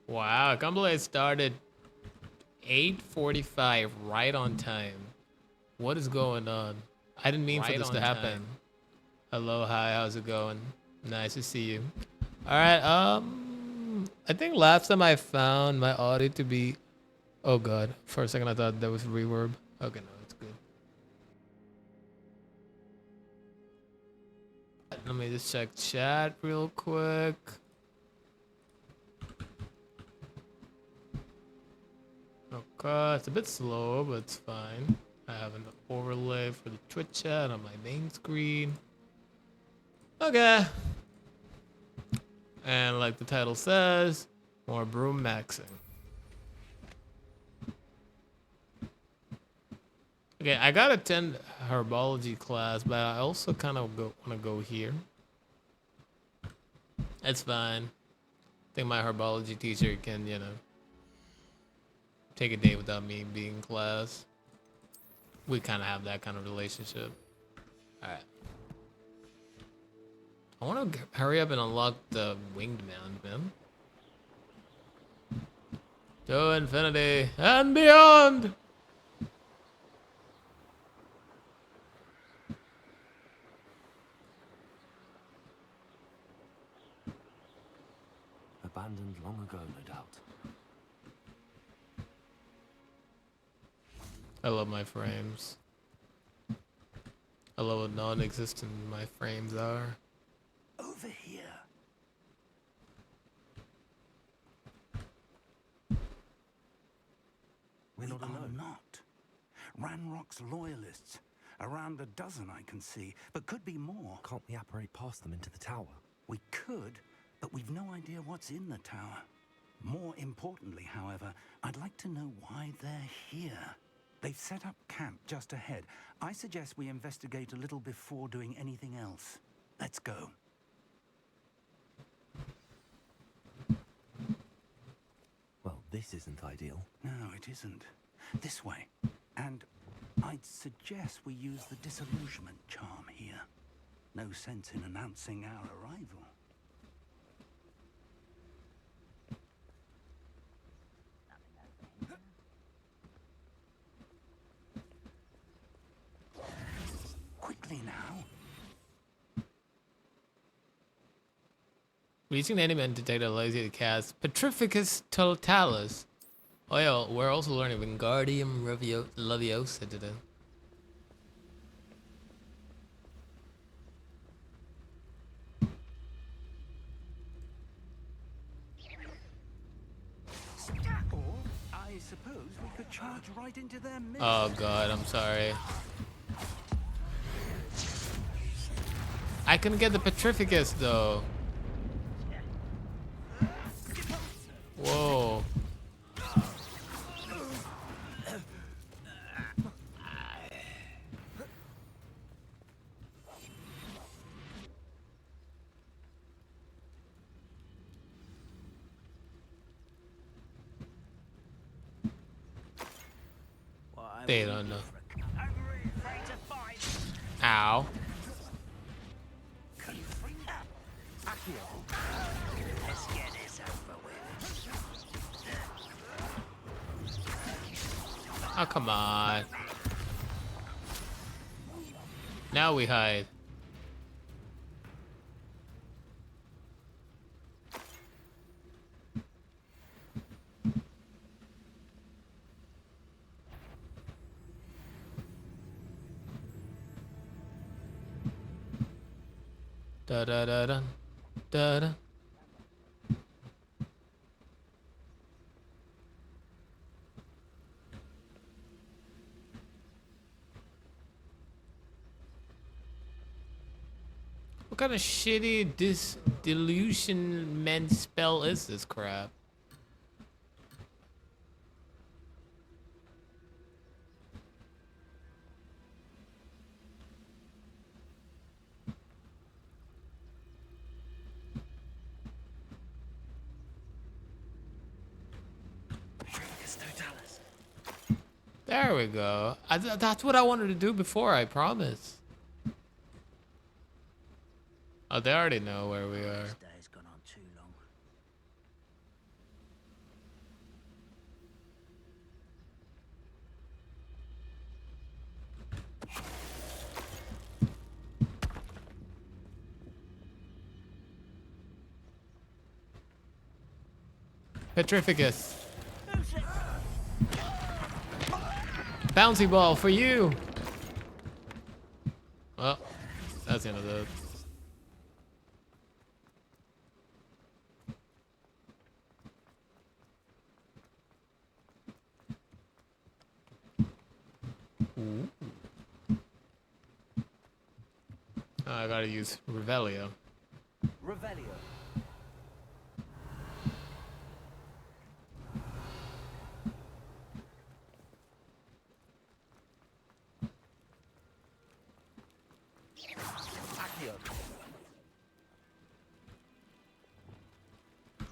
Wow, I can't believe I started 8:45 right on time. What is going on? I didn't mean for this to happen. Hello, hi, how's it going? Nice to see you. All right, I think last time I found my audio to be, oh god, for a second I thought that was reverb. Okay, no, it's good. Let me just check chat real quick. Okay, it's a bit slow, but it's fine. I have an overlay for the Twitch chat on my main screen. Okay. And like the title says, more Broommaxing. Okay, I gotta attend herbology class, but I also kind of want to go here. It's fine. I think my herbology teacher can, take a day without me being in class. We kind of have that kind of relationship. All right. I want to hurry up and unlock the winged man. To infinity and beyond! Abandoned long ago, no doubt. I love my frames. I love what non-existent my frames are. Over here. We're not alone. Not. Ranrock's loyalists. Around a dozen I can see, but could be more. Can't we apparate past them into the tower? We could, but we've no idea what's in the tower. More importantly, however, I'd like to know why they're here. They've set up camp just ahead. I suggest we investigate a little before doing anything else. Let's go. Well, this isn't ideal. No, it isn't. This way. And I'd suggest we use the disillusionment charm here. No sense in announcing our arrival. Quickly now. Reaching the enemy detector allows you to cast Petrificus Totalis. Oh yeah, we're also learning Wingardium Leviosa today. Or, I suppose we could charge right into their midst. Oh god, I'm sorry. I couldn't get the Petrificus though. Whoa. They don't know. Ow. Oh, come on. Now we hide. Da da da da da da. What kind of shitty disillusionment spell is this crap? There we go. That's what I wanted to do before, I promise. Oh, they already know where we are. This day's gone on too long. Petrificus. Bouncy ball for you. Well, that's the end of that. Ooh. Oh, I gotta use Revelio. Revelio. Accio.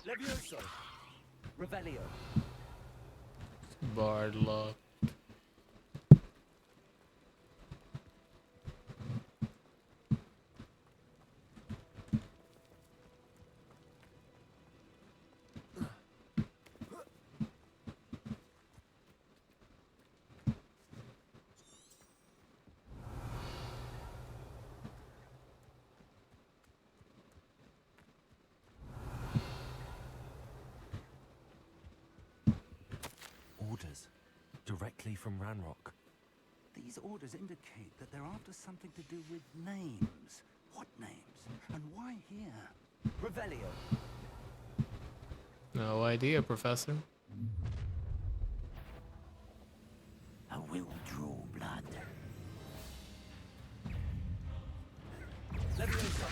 Levioso. Revelio. Bard luck. Orders. Directly from Ranrock. These orders indicate that they're after something to do with names. What names? And why here? Revelio. No idea, Professor. I will draw blood. Levioso.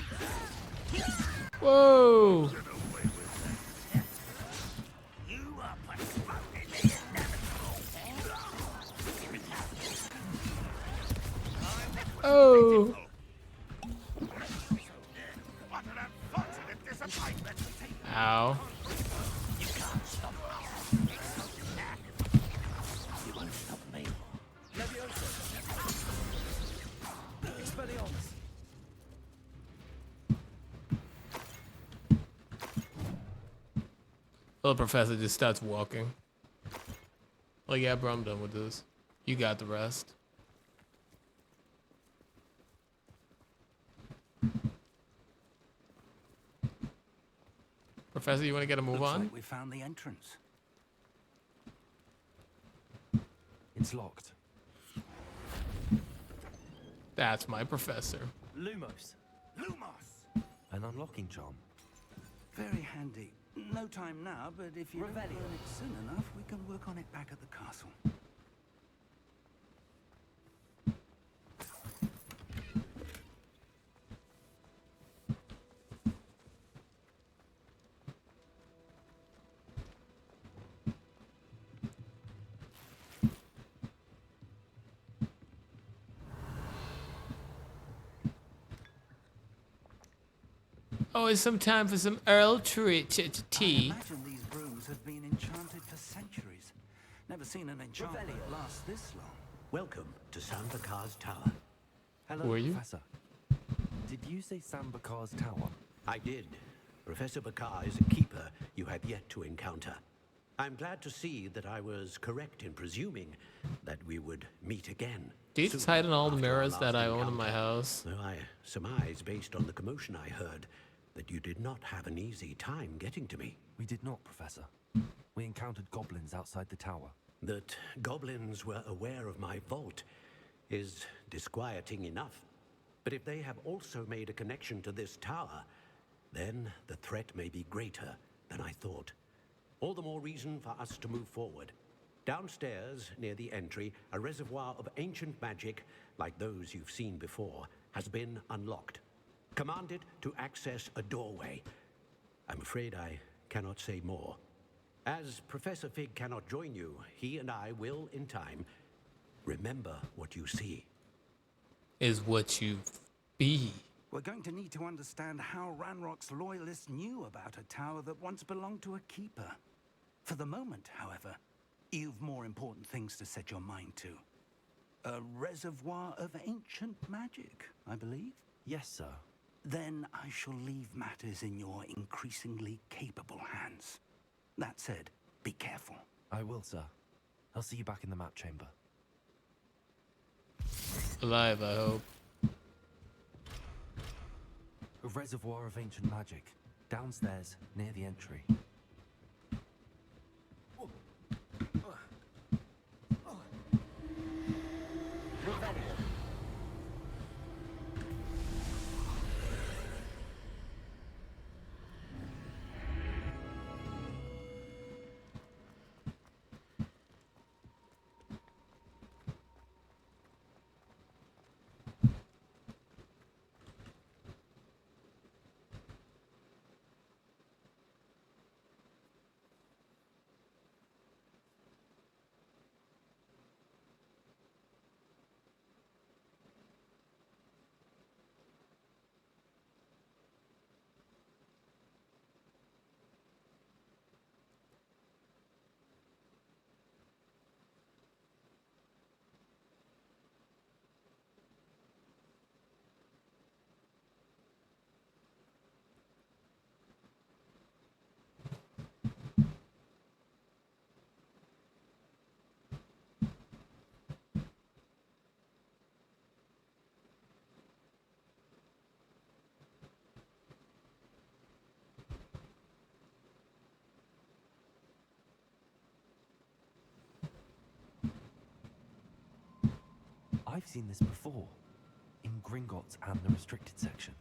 Whoa! You are postponing the Oh! What an unfortunate disappointment. Ow. You can't stop us. You won't stop me. Levioso. Expelliarmus. Well, the professor just starts walking. Like, yeah, bro, I'm done with this. You got the rest. Professor, you want to get a move Looks on? like we found the entrance. It's locked. That's my professor. Lumos. Lumos! An unlocking charm. Very handy. No time now, but if you don't learn Revelio. it soon enough, we can work on it back at the castle. Oh, it's some time for some Earl Tree I tea. imagine these brooms have been enchanted for centuries. Never seen an enchantment Revelio. last this long. Welcome to Sambakar's Tower. Hello, Who are you? Professor. Did you say Sambakar's tower? I did. Professor Bakar is a keeper you have yet to encounter. I'm glad to see that I was correct in presuming that we would meet again. Do you just soon hide in all the after our mirrors that last I own in encounter. my house? Though I surmise, based on the commotion I heard, that you did not have an easy time getting to me. We did not, Professor. We encountered goblins outside the tower. That goblins were aware of my vault is disquieting enough. But if they have also made a connection to this tower, then the threat may be greater than I thought. All the more reason for us to move forward. Downstairs, near the entry, a reservoir of ancient magic, like those you've seen before, has been unlocked. Command it to access a doorway. I'm afraid I cannot say more. As Professor Fig cannot join you, he and I will, in time, remember what you see. Is what you be. We're going to need to understand how Ranrock's loyalists knew about a tower that once belonged to a keeper. For the moment, however, you've more important things to set your mind to. A reservoir of ancient magic, I believe? Yes, sir. Then I shall leave matters in your increasingly capable hands. That said, be careful. I will, sir. I'll see you back in the map chamber. Alive, I hope. A reservoir of ancient magic. Downstairs, near the entry. I've seen this before. In Gringotts and the restricted section.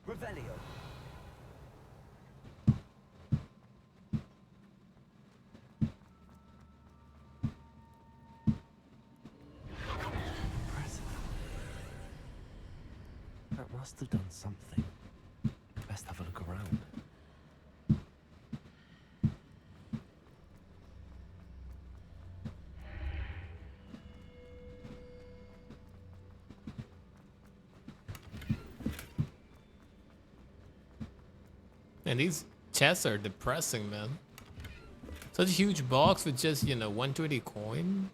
Revelio. Impressive. That must have done something. Best have a look around. And these chests are depressing, man. Such a huge box with just, 120 coin.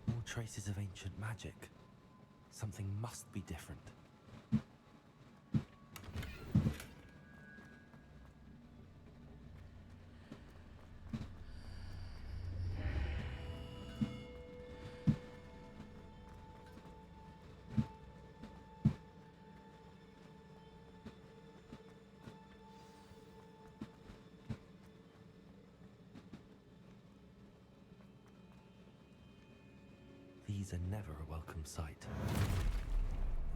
More traces of ancient magic. Something must be different. These are never a welcome sight.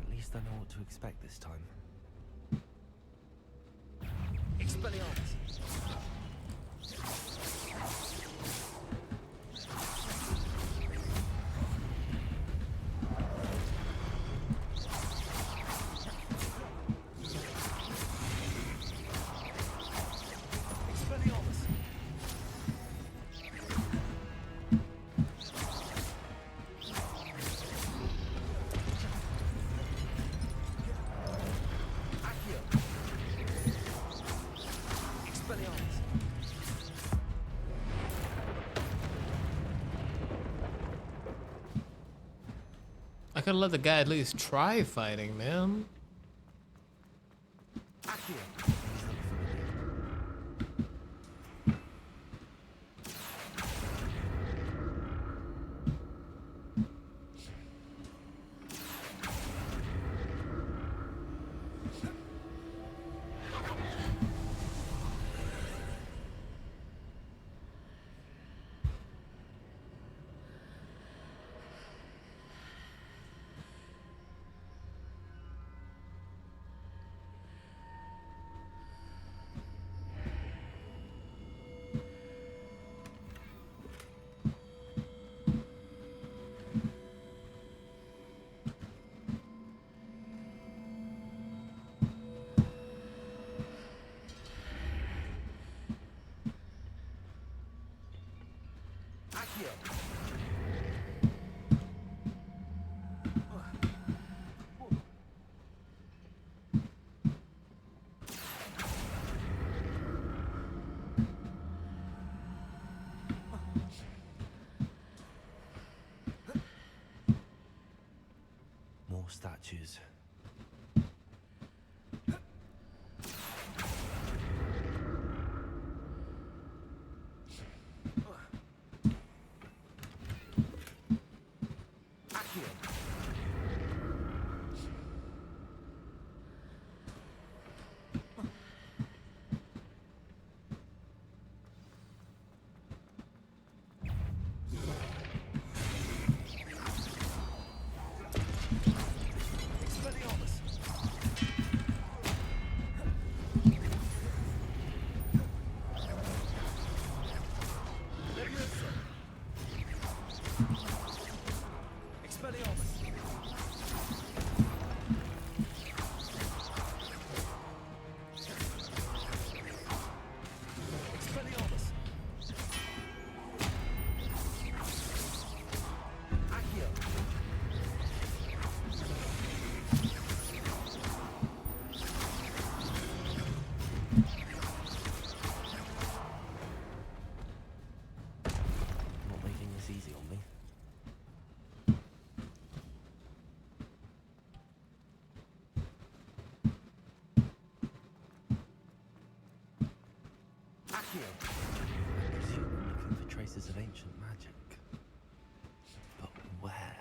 At least I know what to expect this time. Expelliarmus. Expelliarmus. Accio. Expelliarmus. I could let the guy at least try fighting, man. Accio. Accio. More statues. Accio. Expelliarmus. Accio. I presume I'm looking for traces of ancient magic. But where?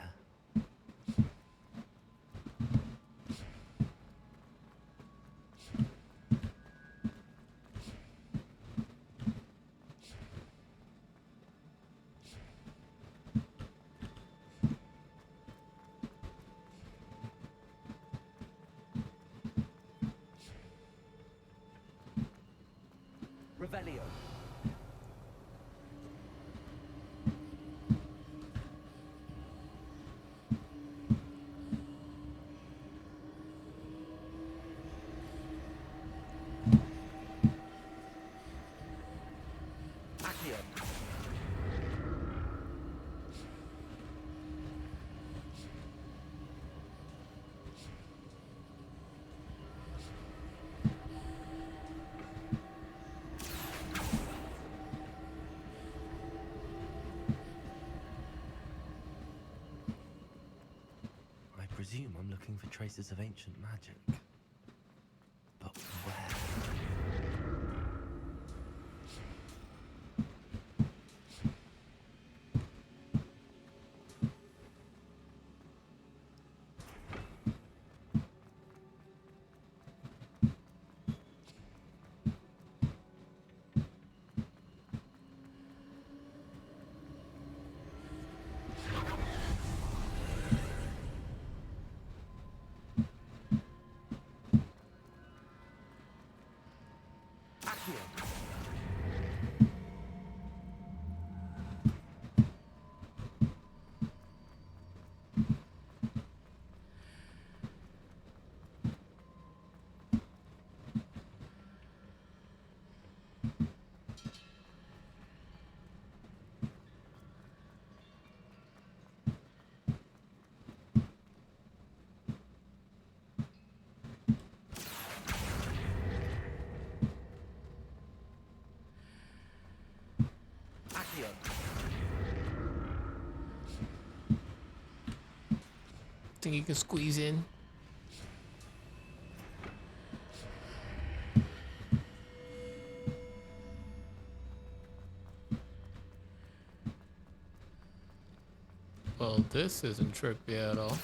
Revelio. Accio. I presume I'm looking for traces of ancient magic. But where? Accio. Accio. Think you can squeeze in? Well, this isn't trippy at all.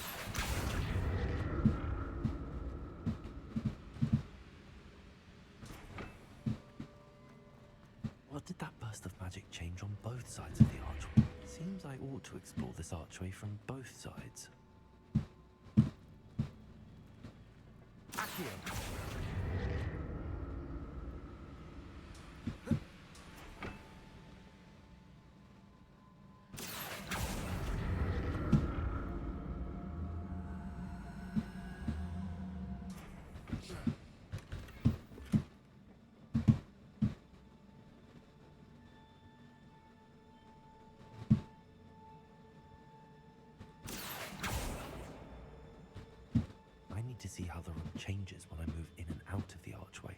What did that burst of magic change on both sides of the archway? Seems I ought to explore this archway from both sides. Accio. I need to see how the room changes when I move in and out of the archway.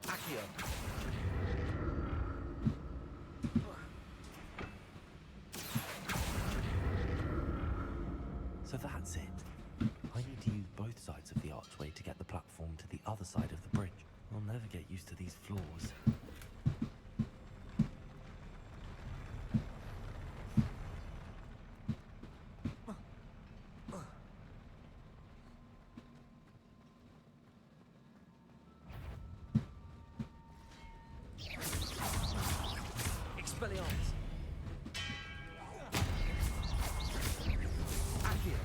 Accio. So that's it. I need to use both sides of the archway to get the platform to the other side of the bridge. I'll never get used to these floors. Expelliarmus. Accio.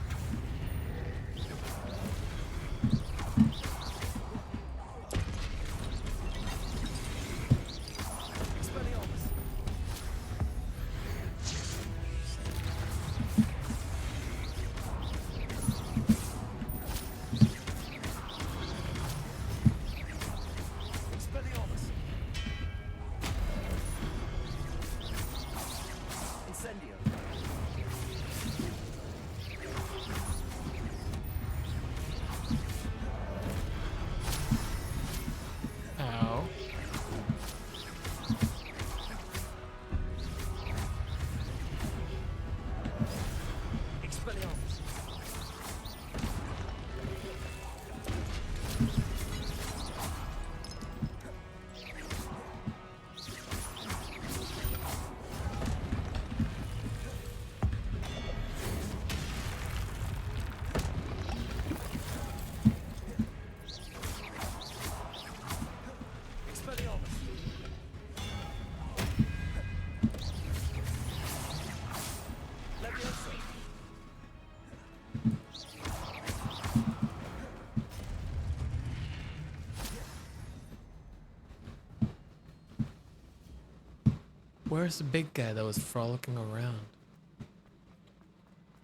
Where's the big guy that was frolicking around?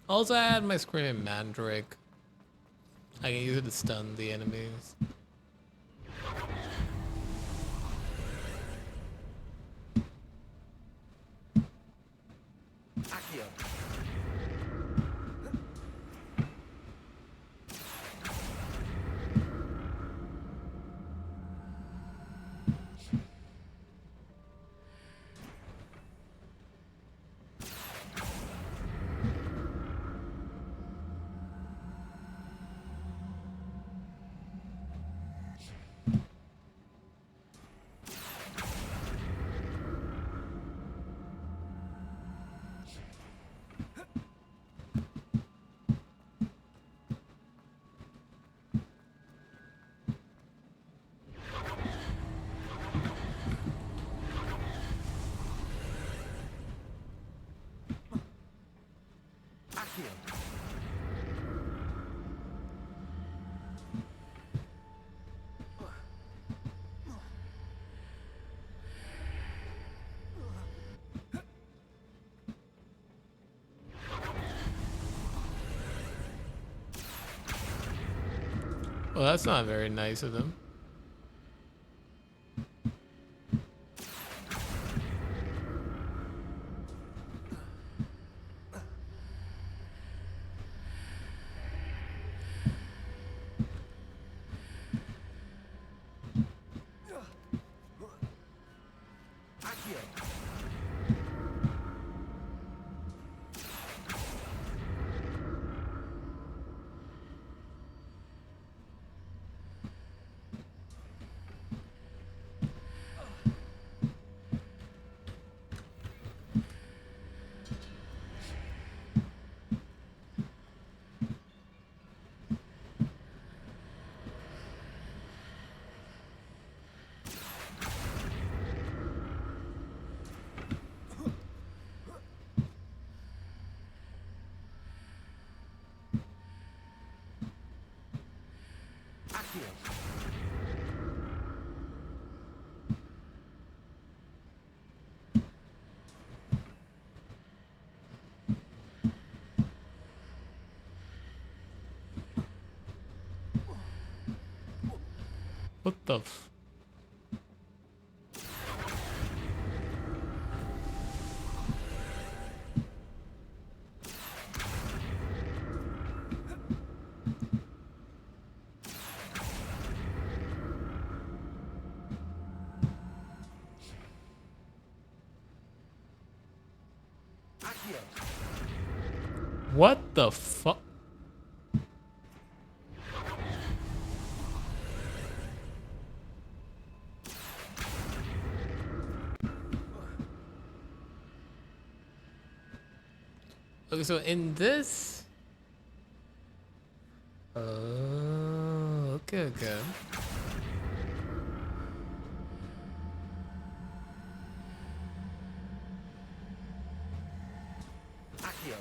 Also, I had my screaming mandrake. I can use it to stun the enemies. Accio. Accio. Well, that's not very nice of them. Accio. Accio. What the f... Accio. What the fuck? Okay, so in this... Oh, okay, okay. Accio.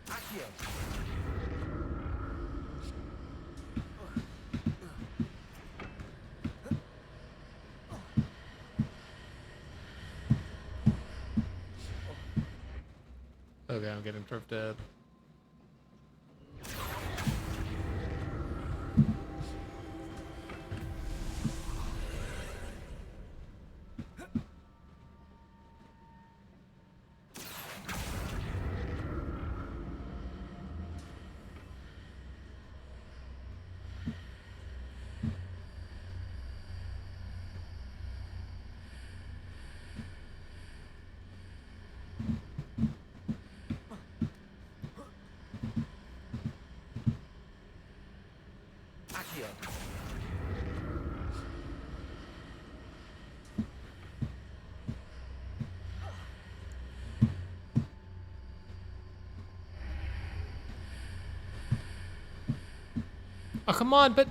Accio. Okay, I'm getting drifted. Oh, come on, but...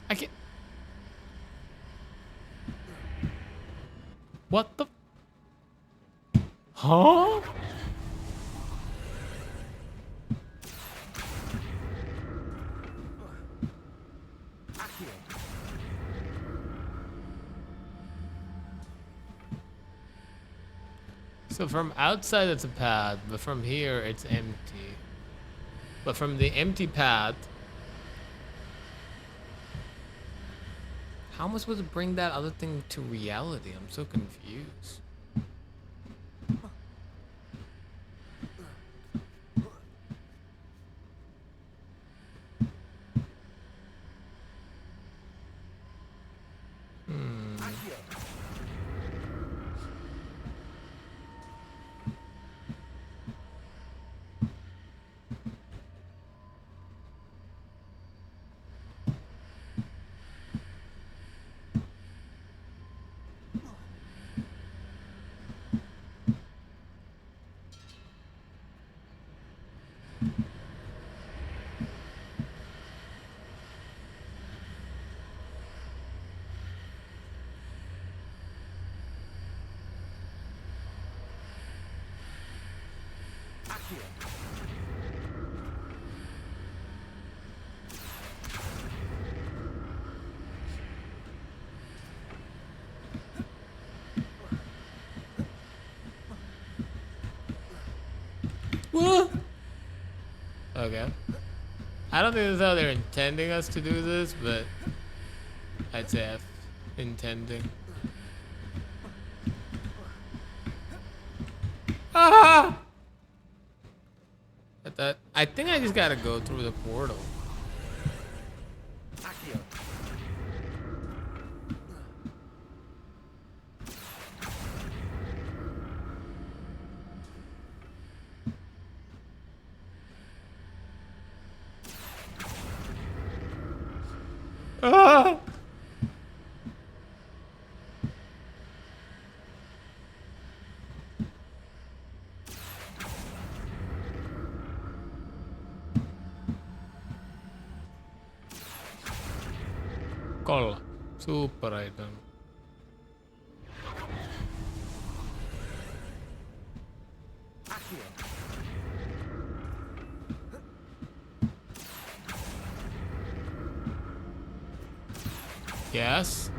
I can't... What the... Huh? Accio. So from outside it's a path, but from here it's empty. But from the empty path... How am I supposed to bring that other thing to reality? I'm so confused. Accio. Accio. What? Okay. I don't think this is how they're intending us to do this, but I'd say F. Intending. Ah! I think I just gotta go through the portal. Accio. Ah! Kolla. Super item. Accio. Yes.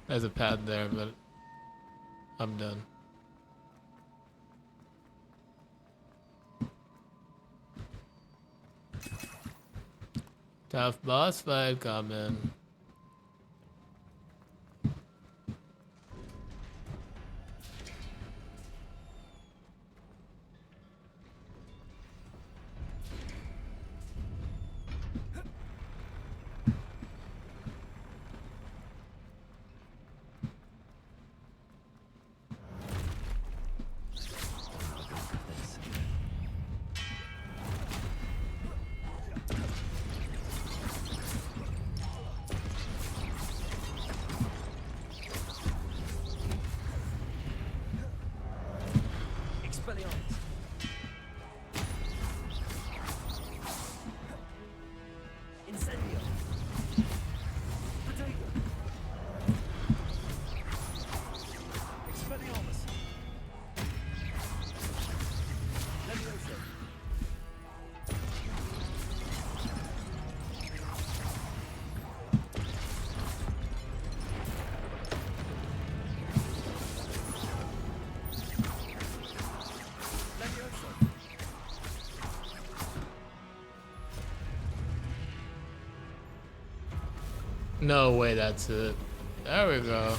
There's a pad there, but I'm done. Tough boss fight coming. Expelliarmus. Incendio. Protego. Expelliarmus. Levioso. Levioso. No way, that's it. There we go.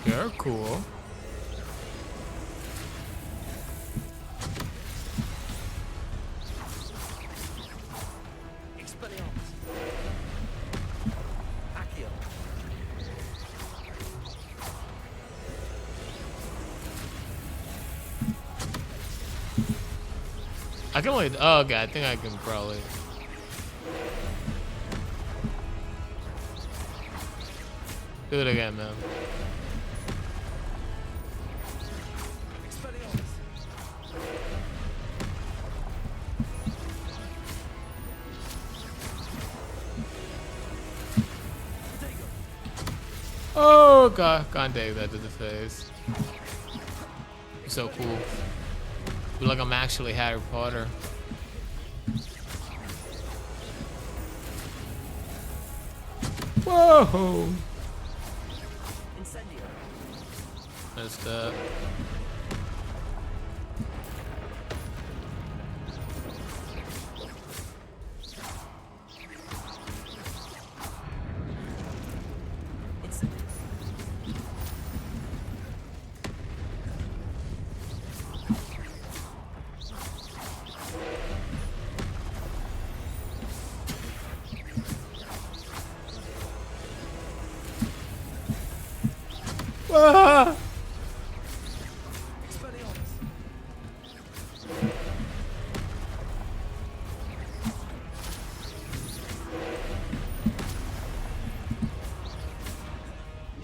You're cool. Expelliarmus. Accio. I can only. Oh, okay. I think I can probably. Do it again, man. Expelliarmus. Oh god, can't take that to the face. So cool. Feel like I'm actually Harry Potter. Whoa! Incendio. Messed up. Incendio. Ah! Expelliarmus.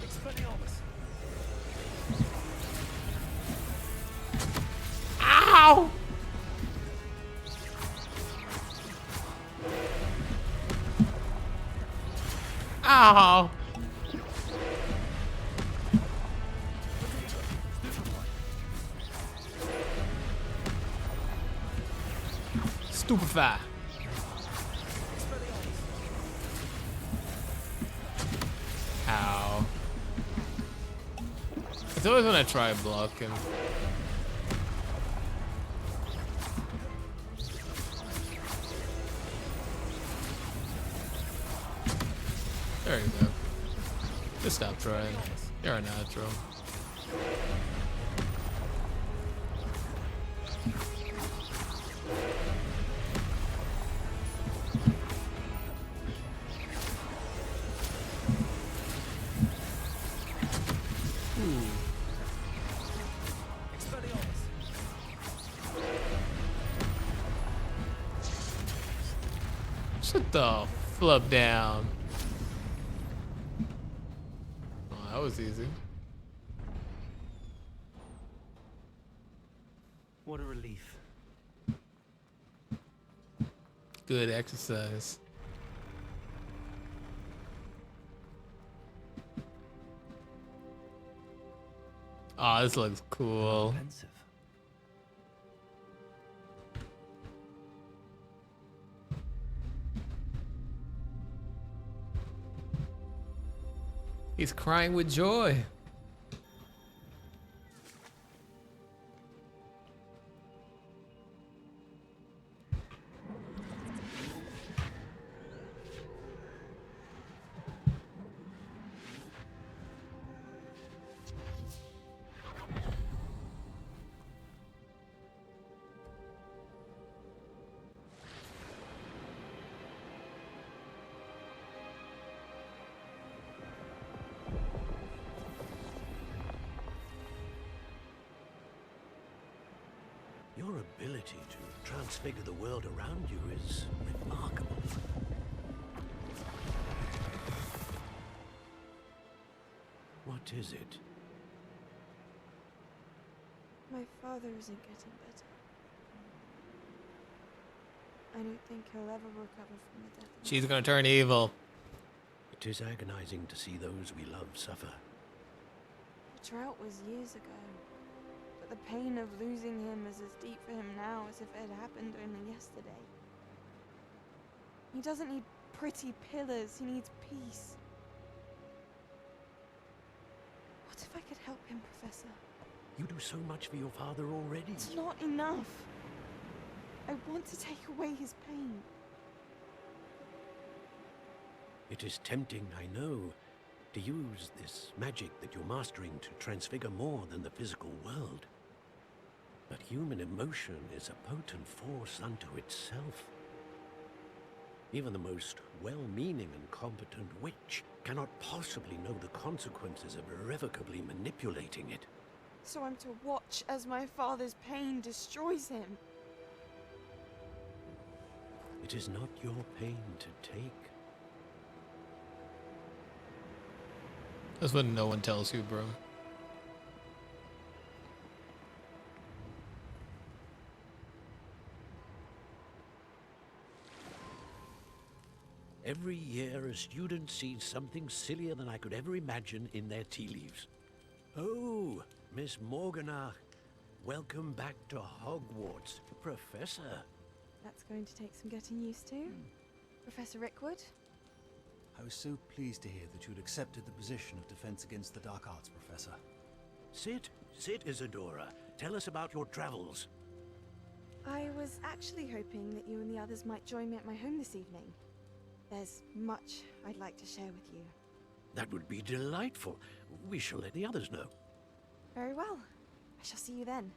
Expelliarmus. Ow! Ow! Stupefy. Ow. It's always when I try blocking. There you go. Just stop trying. You're a natural. Expelliarmus. Shut the flip down. Oh, that was easy. What a relief. Good exercise. Oh, this looks cool. Pensive. He's crying with joy. Your ability to transfigure the world around you is remarkable. What is it? My father isn't getting better. I don't think he'll ever recover from the death of She's gonna turn evil. It is agonizing to see those we love suffer. The drought was years ago, but the pain of losing him is as deep for him now as if it had happened only yesterday. He doesn't need pretty pillars, he needs peace. What if I could help him, Professor? You do so much for your father already. It's not enough. I want to take away his pain. It is tempting, I know, to use this magic that you're mastering to transfigure more than the physical world. But human emotion is a potent force unto itself. Even the most well-meaning and competent witch cannot possibly know the consequences of irrevocably manipulating it. So I'm to watch as my father's pain destroys him. It is not your pain to take. That's what no one tells you, bro. Every year, a student sees something sillier than I could ever imagine in their tea leaves. Oh, Miss Morganach, welcome back to Hogwarts, Professor. That's going to take some getting used to. Professor Rickwood? I was so pleased to hear that you'd accepted the position of Defense Against the Dark Arts, Professor. Sit, Isadora. Tell us about your travels. I was actually hoping that you and the others might join me at my home this evening. There's much I'd like to share with you. That would be delightful. We shall let the others know. Very well. I shall see you then.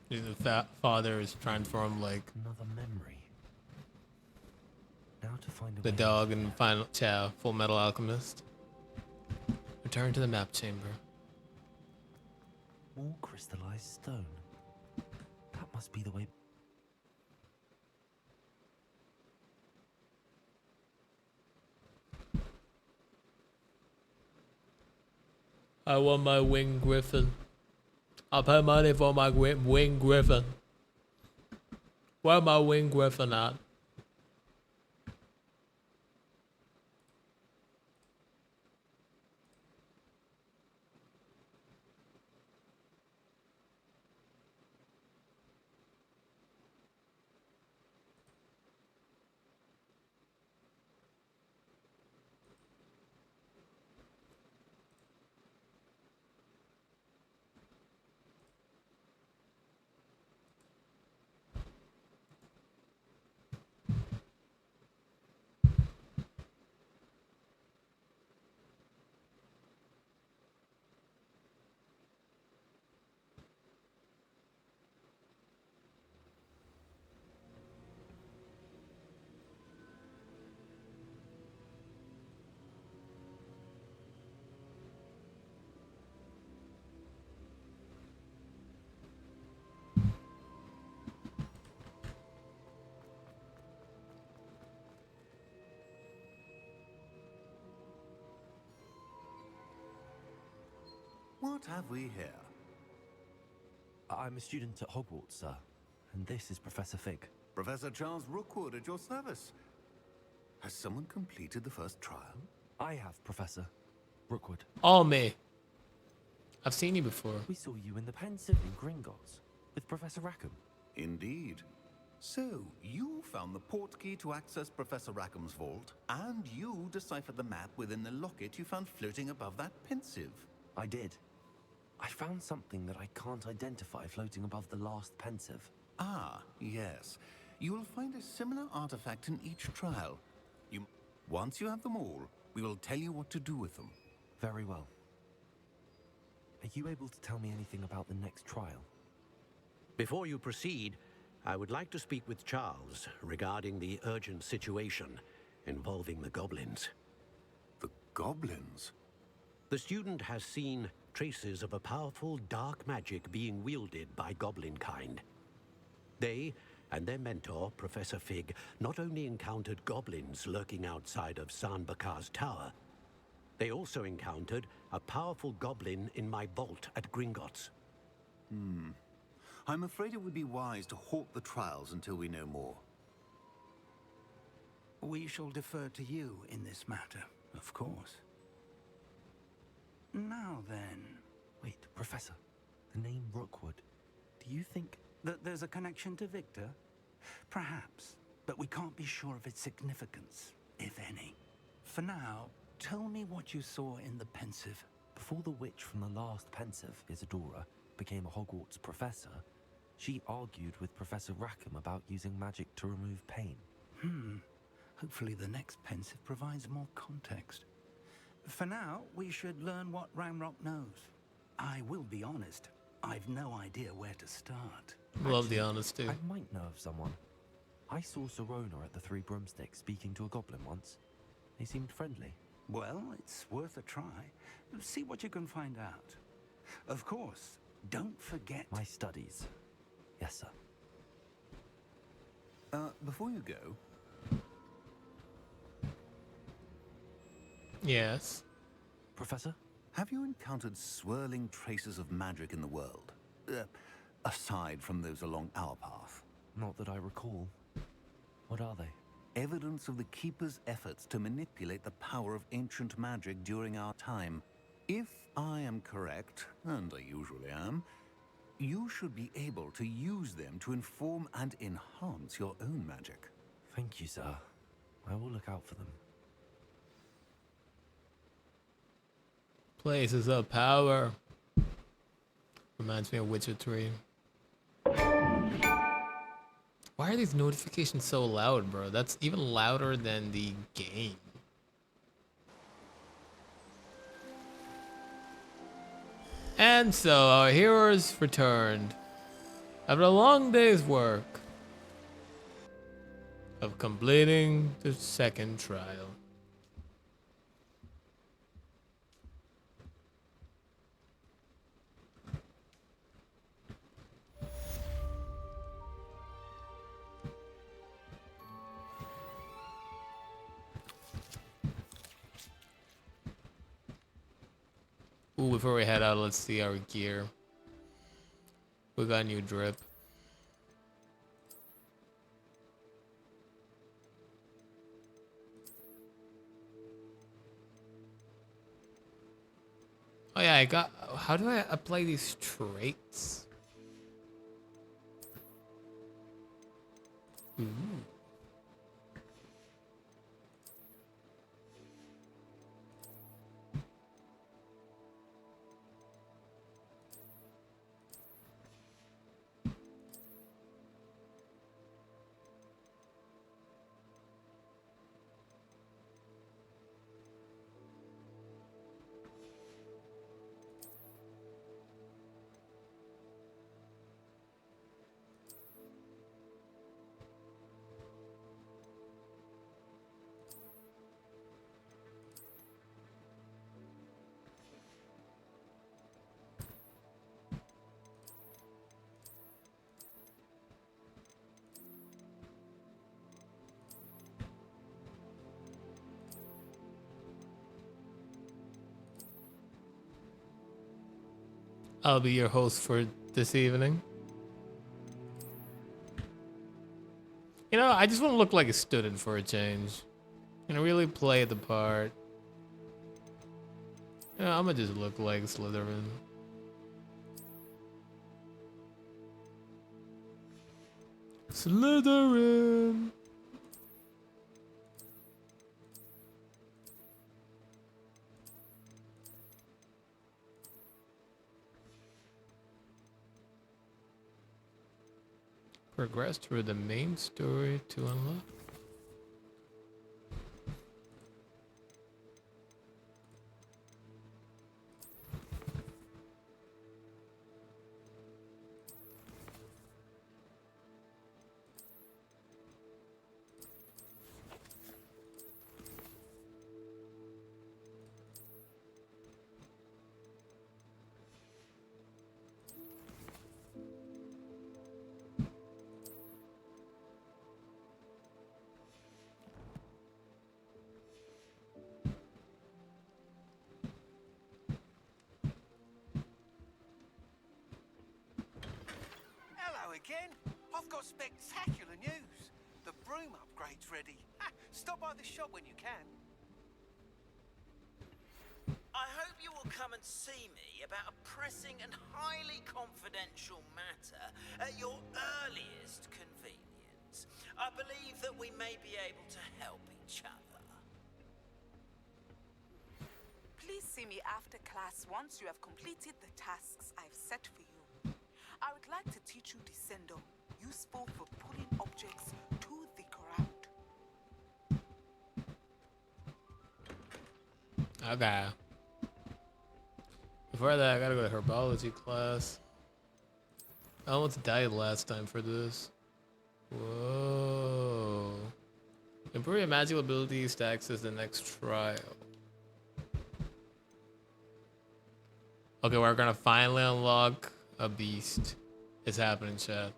The father is trying to form like Another memory. Now to find a the way dog in Final Full Metal Alchemist. Return to the map chamber. more crystallized stone. That must be the way. I want my winged griffin. I pay money for my winged griffin. Where my winged griffin at? What have we here? I'm a student at Hogwarts, sir, and this is Professor Fig. Professor Charles Rookwood at your service. Has someone completed the first trial? I have, Professor Rookwood. All me. I've seen you before. We saw you in the Pensive in Gringotts with Professor Rackham. Indeed. So, you found the portkey to access Professor Rackham's vault, and you deciphered the map within the locket you found floating above that Pensive. I did. I found something that I can't identify floating above the last Pensive. Ah, yes. You will find a similar artifact in each trial. Once you have them all, we will tell you what to do with them. Very well. Are you able to tell me anything about the next trial? Before you proceed, I would like to speak with Charles regarding the urgent situation involving the goblins. The goblins? The student has seen traces of a powerful dark magic being wielded by goblin kind. They and their mentor, Professor Fig, not only encountered goblins lurking outside of San Bakar's tower, they also encountered a powerful goblin in my vault at Gringotts. I'm afraid it would be wise to halt the trials until we know more. We shall defer to you in this matter, of course. Now then, Wait, Professor. The name Rookwood. Do you think... that there's a connection to Victor? Perhaps, but we can't be sure of its significance, if any. For now, tell me what you saw in the Pensive. Before the witch from the last Pensive, Isadora, became a Hogwarts professor, she argued with Professor Rackham about using magic to remove pain. Hopefully the next Pensive provides more context. For now, we should learn what Ramrock knows. I will be honest, I've no idea where to start. Love the honesty. I might know of someone. I saw Serona at the Three Broomsticks speaking to a goblin once. They seemed friendly. Well, it's worth a try. See what you can find out. Of course, don't forget... My studies. Yes, sir. Before you go, Yes. Professor? have you encountered swirling traces of magic in the world? Aside from those along our path. Not that I recall. What are they? Evidence of the Keeper's efforts to manipulate the power of ancient magic during our time. If I am correct, and I usually am, you should be able to use them to inform and enhance your own magic. Thank you, sir. I will look out for them. Places of power. Reminds me of Witcher 3. Why are these notifications so loud, bro? That's even louder than the game. And so our heroes returned after a long day's work of completing the second trial. Ooh, before we head out, let's see our gear. We got a new drip. Oh yeah, I got... How do I apply these traits? Ooh. I'll be your host for this evening. You know, I just want to look like a student for a change. You know, really play the part. You know, I'm gonna just look like Slytherin. Slytherin! Progress through the main story to unlock. Hello again. I've got spectacular news. The broom upgrade's ready. Stop by the shop when you can. I hope you will come and see me about a pressing and highly confidential matter at your earliest convenience. I believe that we may be able to help each other. Please see me after class once you have completed the tasks I've set for you. I would like to teach you Descendo, useful for pulling objects to the ground. Okay. Before that, I gotta go to herbology class. I almost died last time for this. Whoa. Improve your magical abilities to access the next trial. Okay, we're gonna finally unlock a beast. It's happening, chat.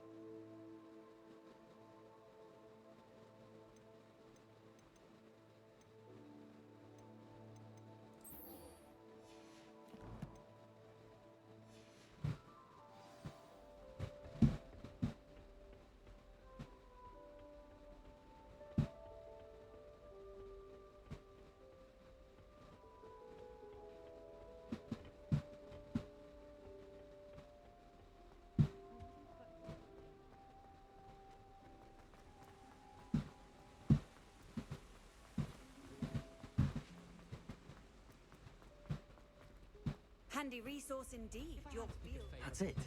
Handy resource indeed. Your field. That's it.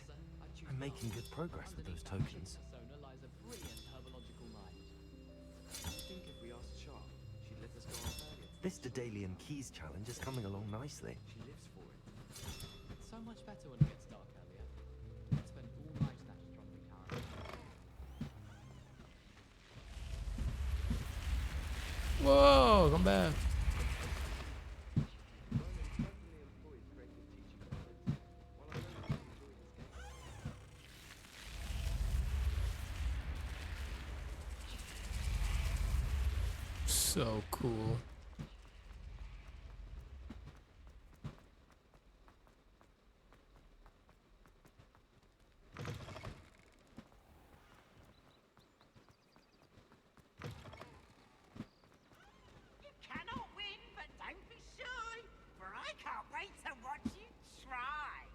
I'm making good progress with those tokens. This Dedalian Keys challenge is coming along nicely. She lives for it. It's so much better when it gets dark earlier. I'd spend all night in that astronomy tower. Whoa, come back. So cool. You cannot win, but don't be shy, for I can't wait to watch you try.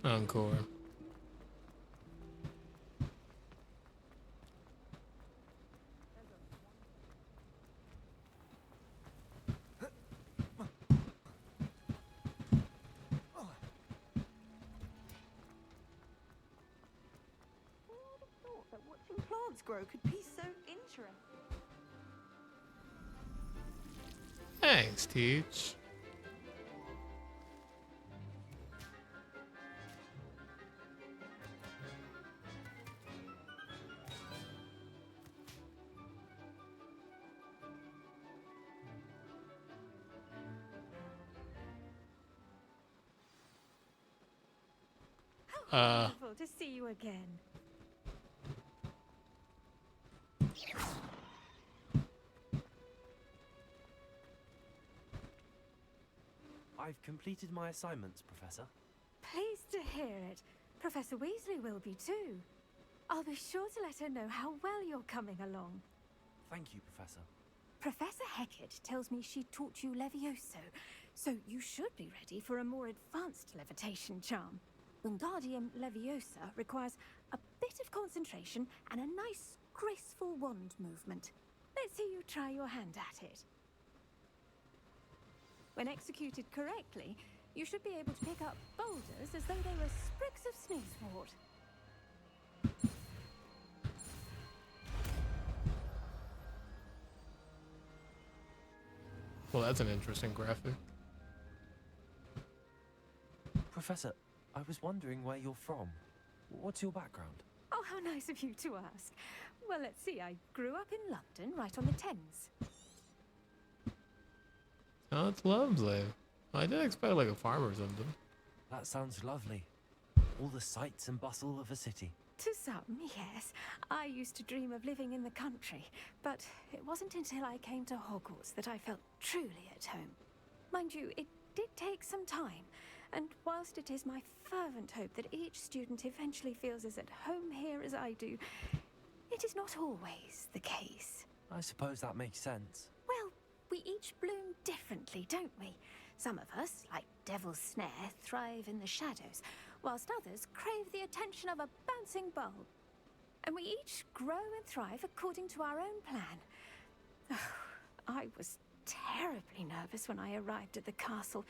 Encore. That watching plants grow could be so interesting. Thanks, Teach. Wonderful to see you again. I've completed my assignments, Professor. Pleased to hear it. Professor Weasley will be too. I'll be sure to let her know how well you're coming along. Thank you, Professor. Professor Hecat tells me she taught you Levioso, so you should be ready for a more advanced levitation charm. Wingardium Leviosa requires a bit of concentration and a nice, graceful wand movement. Let's see you try your hand at it. When executed correctly, you should be able to pick up boulders as though they were sprigs of snoozewort. Well, that's an interesting graphic. Professor, I was wondering where you're from. What's your background? Oh, how nice of you to ask. Well, let's see. I grew up in London, right on the Thames. Oh, it's lovely. I did expect like a farm or something. That sounds lovely. All the sights and bustle of a city. To some, yes. I used to dream of living in the country, but it wasn't until I came to Hogwarts that I felt truly at home. Mind you, it did take some time, and whilst it is my fervent hope that each student eventually feels as at home here as I do, it is not always the case. I suppose that makes sense. Well, we We each bloom differently, don't we? Some of us, like Devil's Snare, thrive in the shadows, whilst others crave the attention of a bouncing bulb. And we each grow and thrive according to our own plan. I was terribly nervous when I arrived at the castle.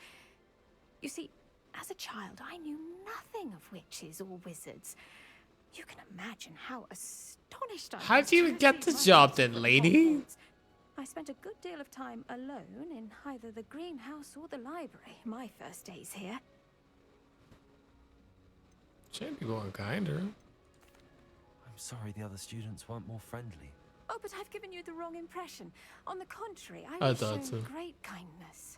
You see, as a child, I knew nothing of witches or wizards. You can imagine how astonished I was. How'd you even get the job then, lady? I spent a good deal of time alone in either the greenhouse or the library my first days here. Should be going kinder. I'm sorry the other students weren't more friendly. Oh, but I've given you the wrong impression. On the contrary, I was shown great kindness.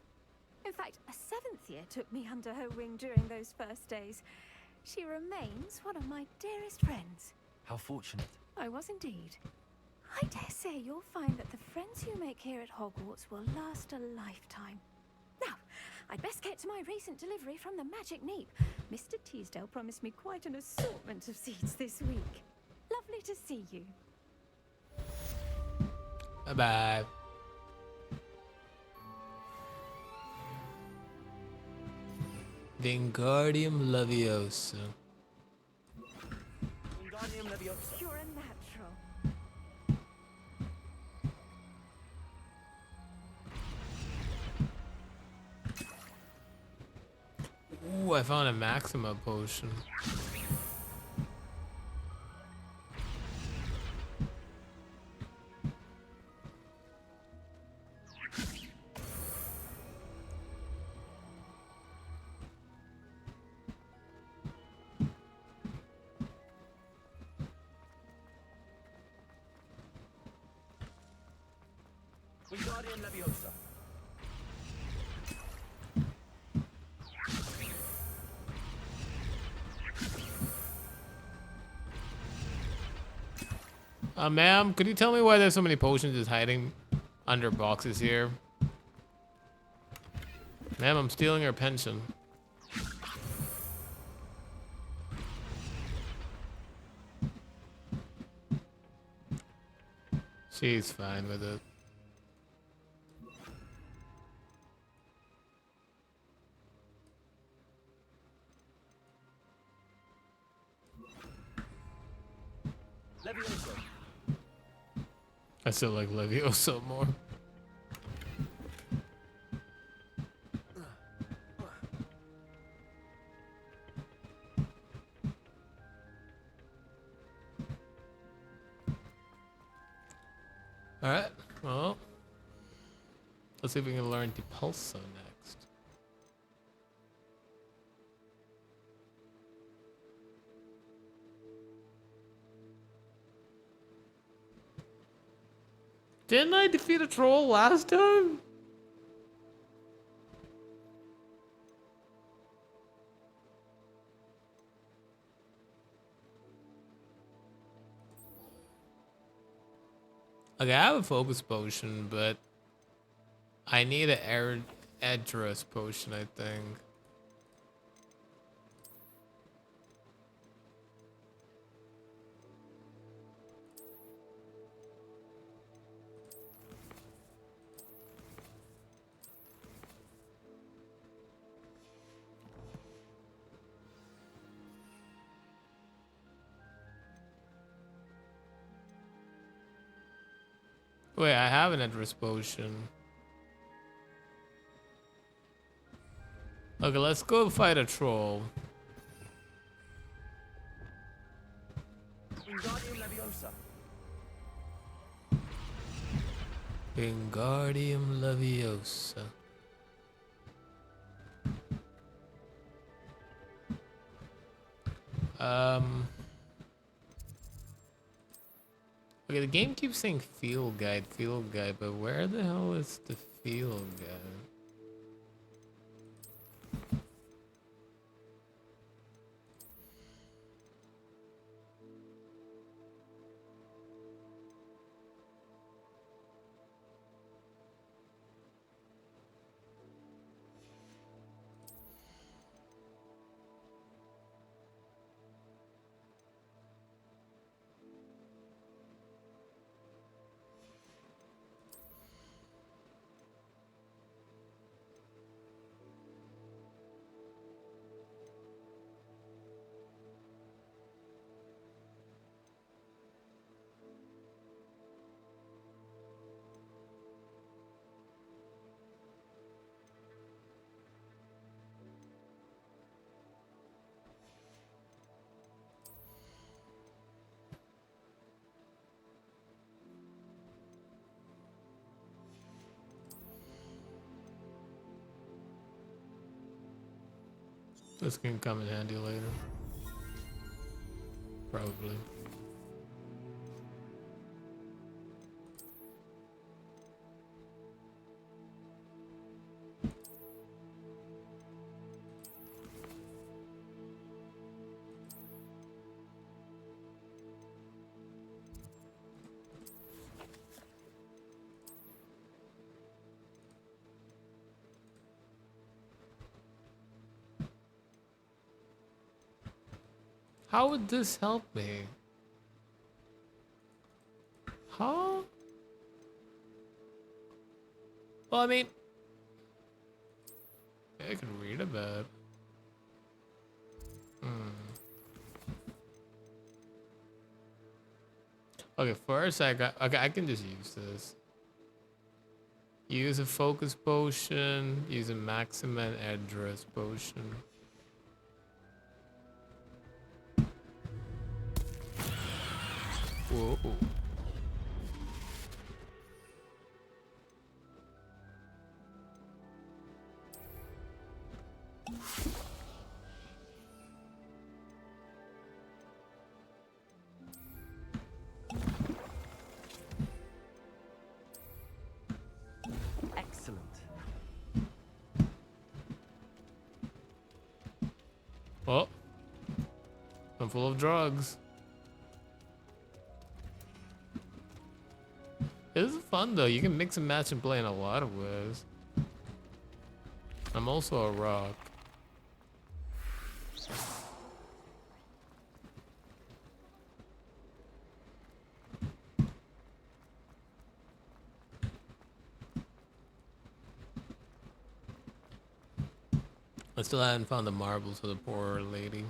In fact, a 7th year took me under her wing during those first days. She remains one of my dearest friends. How fortunate. I was indeed. I dare say you'll find that the friends you make here at Hogwarts will last a lifetime. Now, I'd best get to my recent delivery from the Magic Neep. Mr. Teasdale promised me quite an assortment of seeds this week. Lovely to see you. Bye-bye. Wingardium Leviosa. Wingardium Leviosa. You're a natural. Ooh, I found a Maxima potion. Wingardium Leviosa. Ma'am, could you tell me why there's so many potions just hiding under boxes here? Ma'am, I'm stealing her pension. She's fine with it. Leviosa. I still like Leviosa more. Alright, well, let's see if we can learn Depulso next. Didn't I defeat a troll last time? Okay, I have a focus potion, but I need an address potion, I think. Wait, I have an address potion. Okay, let's go fight a troll. Wingardium Leviosa. Wingardium Leviosa. Okay, the game keeps saying field guide, but where the hell is the field guide? This can come in handy later. Probably. How would this help me? Huh? Well, I mean, I can read a bit. Okay, first I can just use this. Use a focus potion, use a maximum address potion. Whoa. Excellent. Oh, I'm full of drugs. This is fun though. You can mix and match and play in a lot of ways. I'm also a rock. I still haven't found the marbles for the poor lady.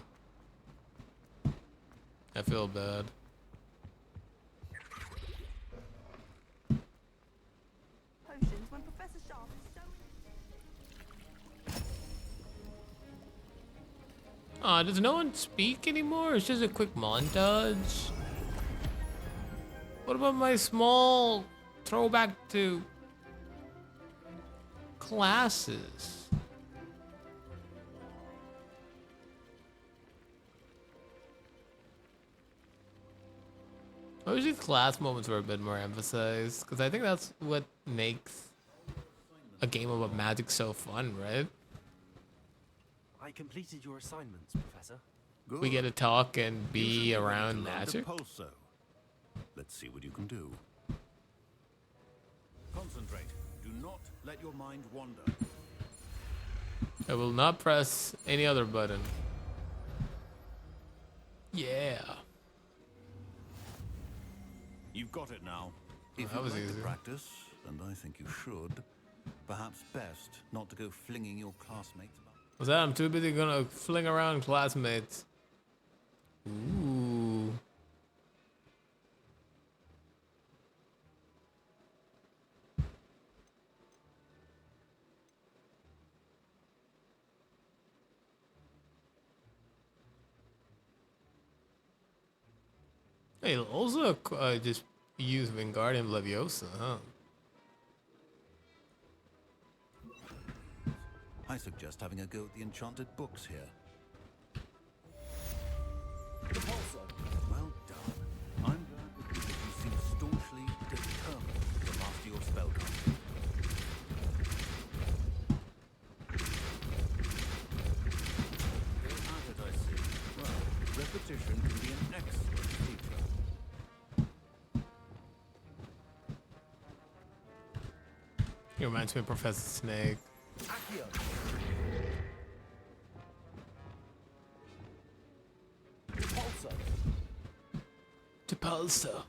I feel bad. Potions when Professor Sharp is so... Aw, does no one speak anymore? It's just a quick montage. What about my small throwback to classes? I wish these class moments were a bit more emphasized, because I think that's what makes a game about magic so fun, right? I completed your assignments, Professor. We get to talk and be around magic. Pulso. Let's see what you can do. Concentrate. Do not let your mind wander. I will not press any other button. Yeah. You've got it now. Well, If that you'd was like to easy. practice, and I think you should, perhaps best not to go flinging your classmates about. What's that? I'm too busy gonna fling around classmates. Ooh. Hey, also just use Wingardium Leviosa, huh? I suggest having a go at the enchanted books here. Well done. I'm glad that you seem staunchly determined to master your spellcasting. You're at it, I see. Well, repetition can be an excellent teacher. He reminds me of Professor Snake. Accio. Repulsor. Depulso.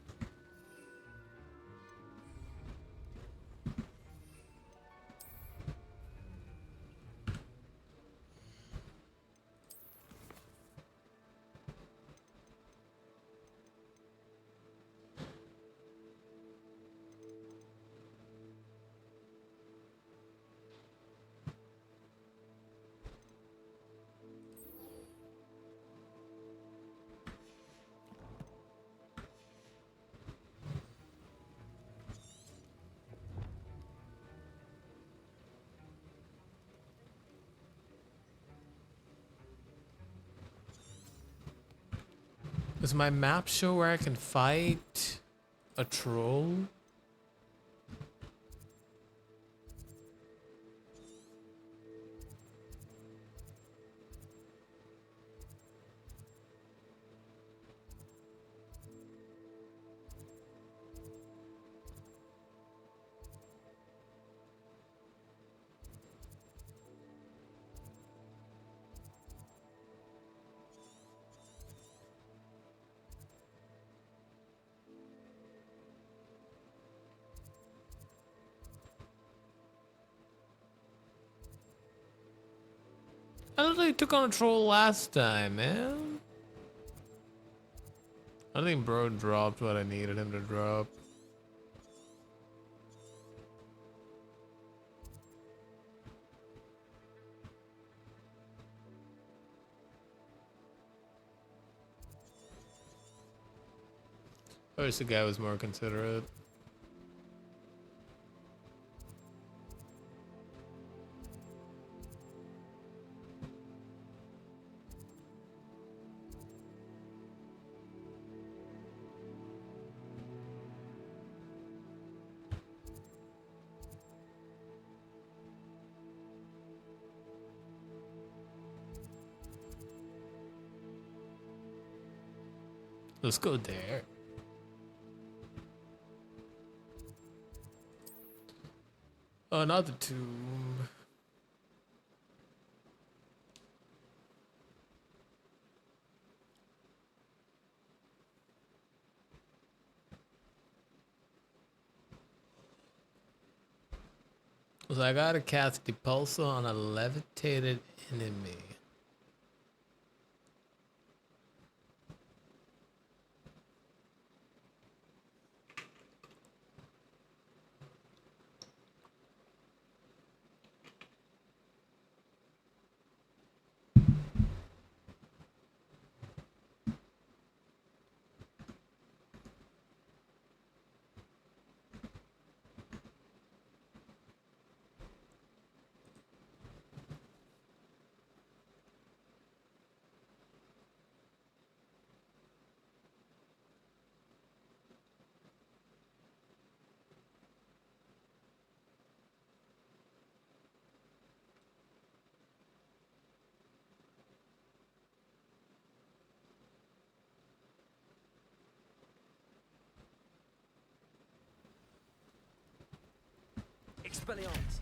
Does my map show where I can fight a troll? I literally took on a troll last time, man. I think bro dropped what I needed him to drop. I wish the guy was more considerate. Let's go there. Oh, not the tomb. So I gotta cast Depulso on a levitated enemy. Expelliarmus.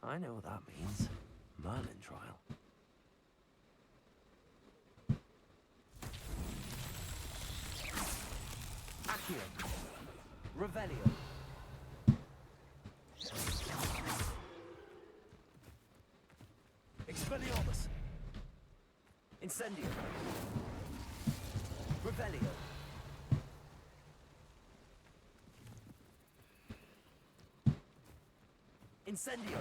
I know what that means. Merlin trial. Accio. Revelio. Expelliarmus. Incendio. Revelio. Incendio.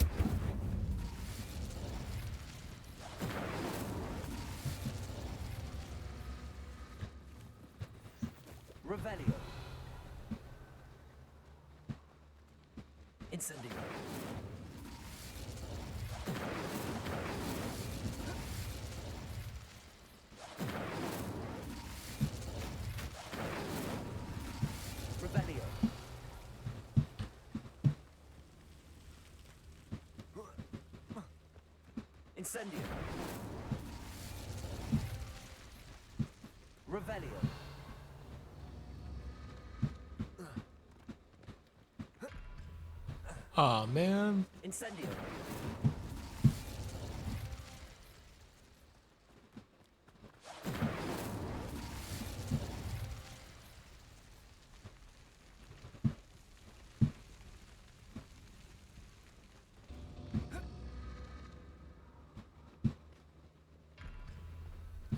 Revelio. Incendio. Revelio. Incendio. Revelio. Aw, man. Incendio.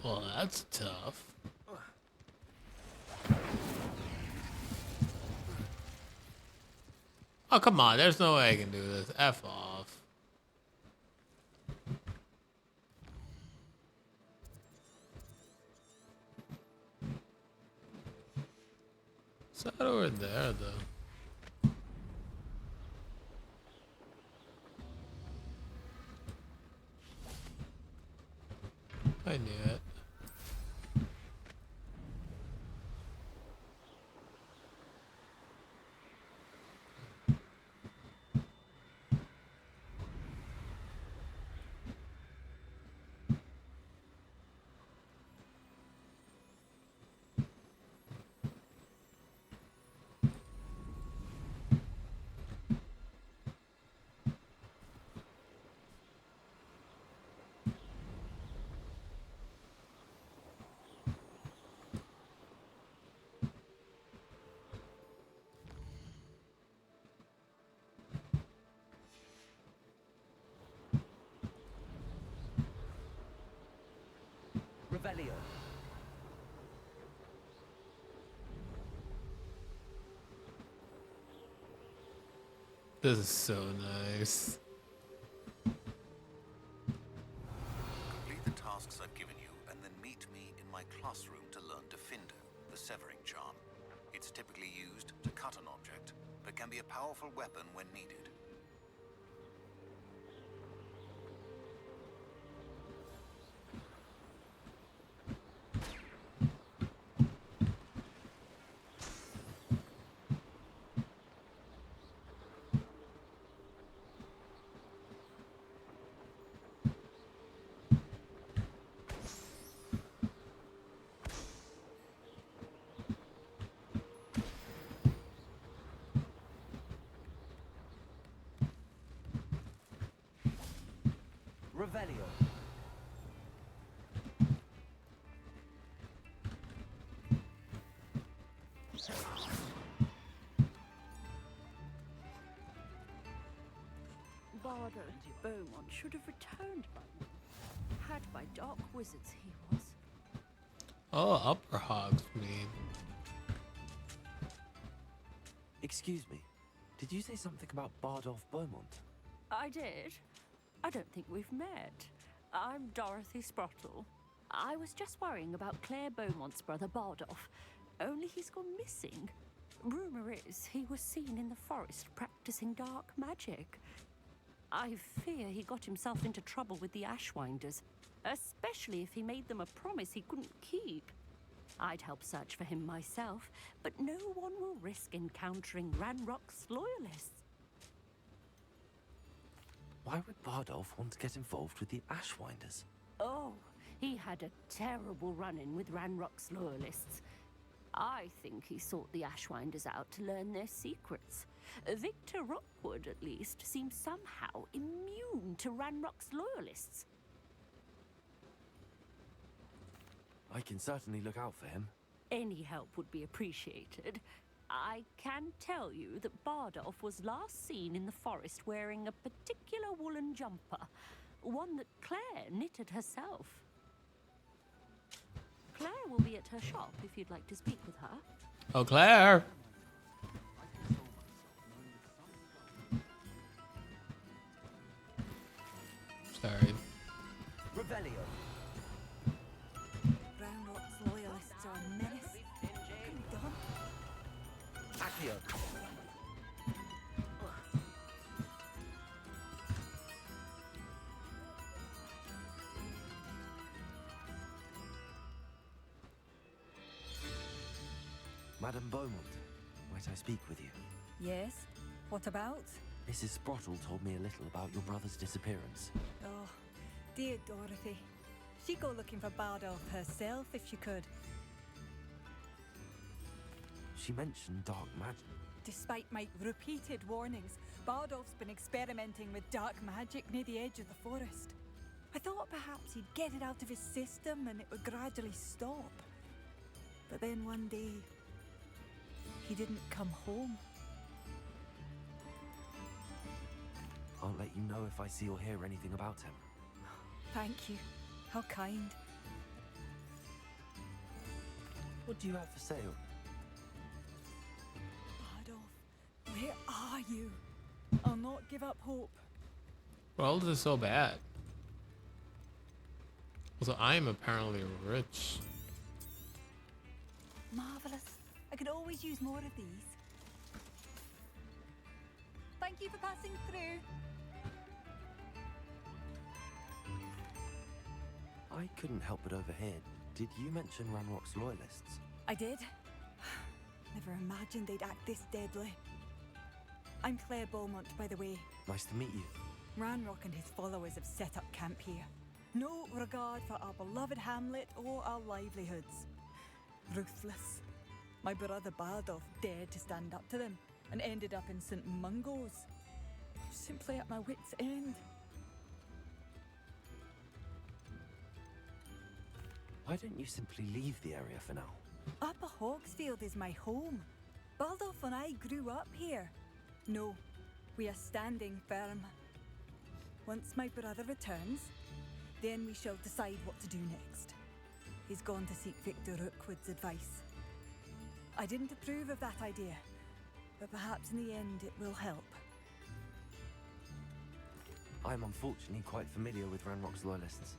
Well, that's tough. Oh, come on. There's no way I can do this. F off. that over there, though? I knew it. Revelio. This is so nice. Complete the tasks I've given you, and then meet me in my classroom to learn Defindo, the severing charm. It's typically used to cut an object, but can be a powerful weapon when needed. Revelio. Bardo Beaumont should have returned by now. Had by dark wizards he was. Oh, upper Hogsmeade. Excuse me, did you say something about Bardolph Beaumont? I did. I don't think we've met. I'm Dorothy Sprottle. I was just worrying about Claire Beaumont's brother Bardolph, only he's gone missing. Rumor is he was seen in the forest practicing dark magic. I fear he got himself into trouble with the Ashwinders, especially if he made them a promise he couldn't keep. I'd help search for him myself, but no one will risk encountering Ranrock's loyalists. Why would Bardolph want to get involved with the Ashwinders? Oh, he had a terrible run-in with Ranrock's loyalists. I think he sought the Ashwinders out to learn their secrets. Victor Rockwood, at least, seems somehow immune to Ranrock's loyalists. I can certainly look out for him. Any help would be appreciated. I can tell you that Bardolph was last seen in the forest wearing a particular woolen jumper, one that Claire knitted herself. Claire will be at her shop if you'd like to speak with her. Oh, Claire! Sorry. Revelio. Ranrock's loyalists are a menace. What can be done? Accio. Madame Beaumont, might I speak with you? Yes? What about? Mrs. Sprottle told me a little about your brother's disappearance. Oh, dear Dorothy. She'd go looking for Bardolph herself if she could. She mentioned dark magic. Despite my repeated warnings, Bardolph's been experimenting with dark magic near the edge of the forest. I thought perhaps he'd get it out of his system and it would gradually stop. But then one day, he didn't come home. I'll let you know if I see or hear anything about him. Thank you. How kind. What do you have for sale? Bardolph, where are you? I'll not give up hope. Well, this is so bad. Also, I am apparently rich. Marvelous. I could always use more of these. Thank you for passing through. I couldn't help but overhear. Did you mention Ranrock's loyalists? I did. Never imagined they'd act this deadly. I'm Claire Beaumont, by the way. Nice to meet you. Ranrock and his followers have set up camp here. No regard for our beloved hamlet or our livelihoods. Ruthless. My brother Bardolph dared to stand up to them and ended up in St. Mungo's. Simply at my wit's end. Why don't you simply leave the area for now? Upper Hogsfield is my home. Baldolph and I grew up here. No, we are standing firm. Once my brother returns, then we shall decide what to do next. He's gone to seek Victor Rookwood's advice. I didn't approve of that idea, but perhaps in the end it will help. I'm unfortunately quite familiar with Ranrock's loyalists.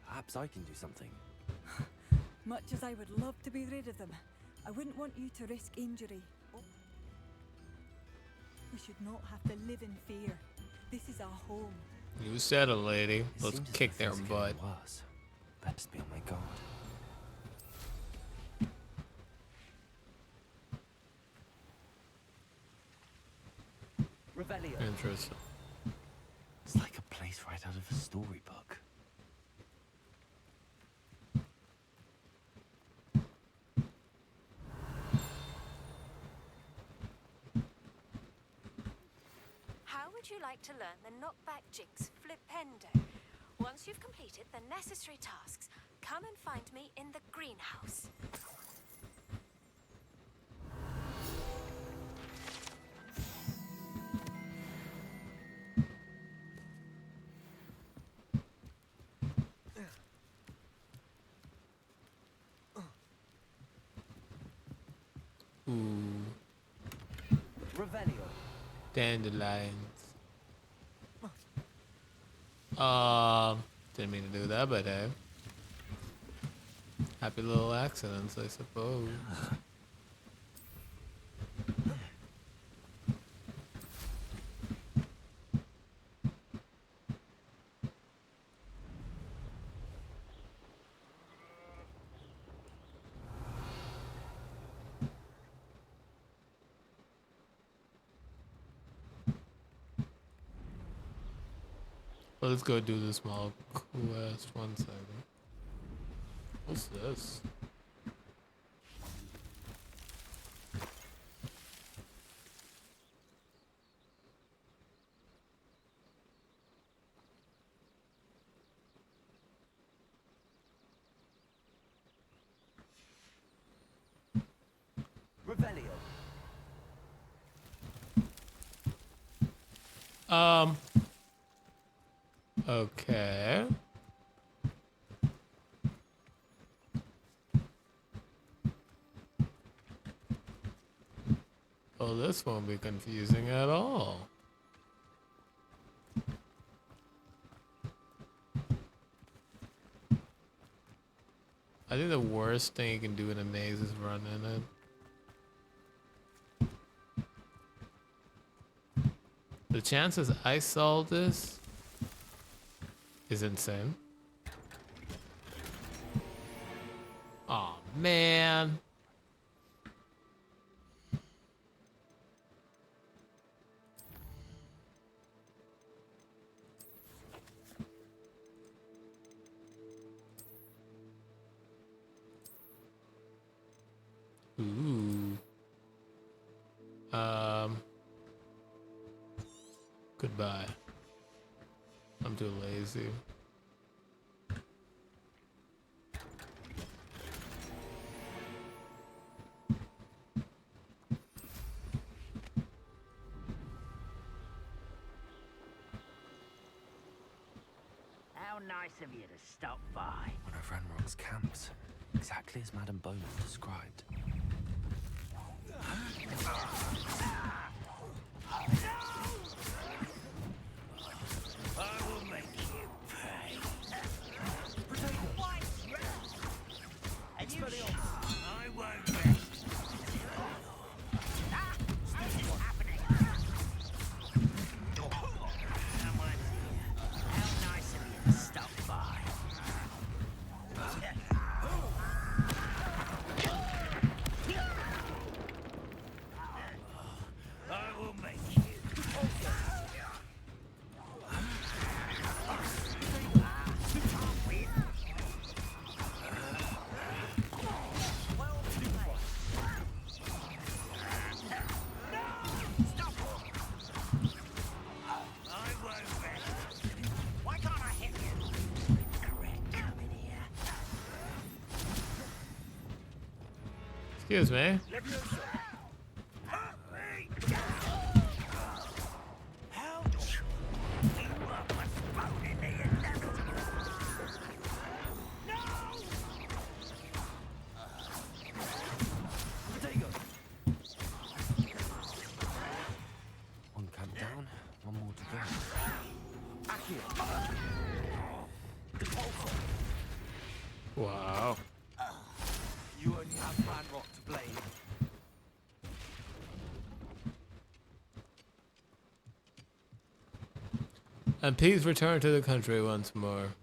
Perhaps I can do something. Much as I would love to be rid of them, I wouldn't want you to risk injury. We should not have to live in fear. This is our home. You said it, lady. Let's kick their butt. Worse. Best be on my guard. Revelio. Interesting. It's like a place right out of a storybook. How would you like to learn the knockback jigs flipendo? Once you've completed the necessary tasks, come and find me in the greenhouse. Ooh. Revelio. Dandelions. Didn't mean to do that, but hey. Happy little accidents, I suppose. Well, let's go do this small quest. 1 second. What's this? Revelio. Okay. Well, this won't be confusing at all. I think the worst thing you can do in a maze is run in it. The chances I solve this is insane. Aw, man. Ooh. Goodbye. I'm too lazy. How nice of you to stop by. One of Ranrock's camps, exactly as Madame Beaumont described. I will make you pay. And you I won't rest Excuse me. One camp down, one more to go. Wow. You only have Manrock to blame. And please return to the country once more.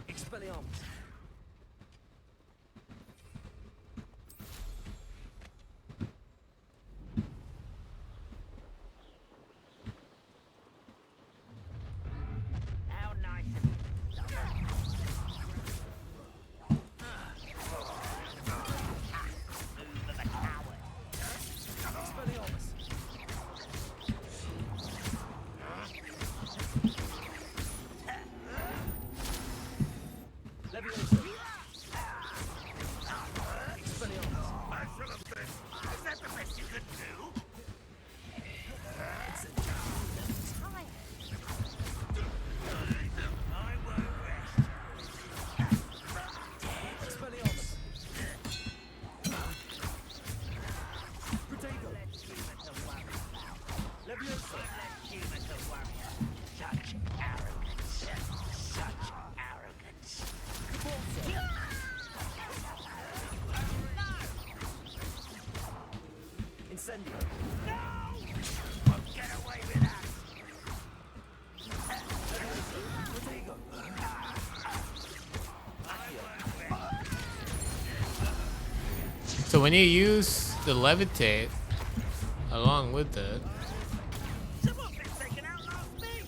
Expelliarmus. How nice of you. Move of a coward. Expelliarmus. Leviosa. Expelliarmus. Is that the best you could do? I won't rest. Expelliarmus. Protego. Leviosa. Such arrogance. Such arrogance. Incendio. Won't get away with that. Protego. So when you use the levitate along with it, Someone been taken out last week.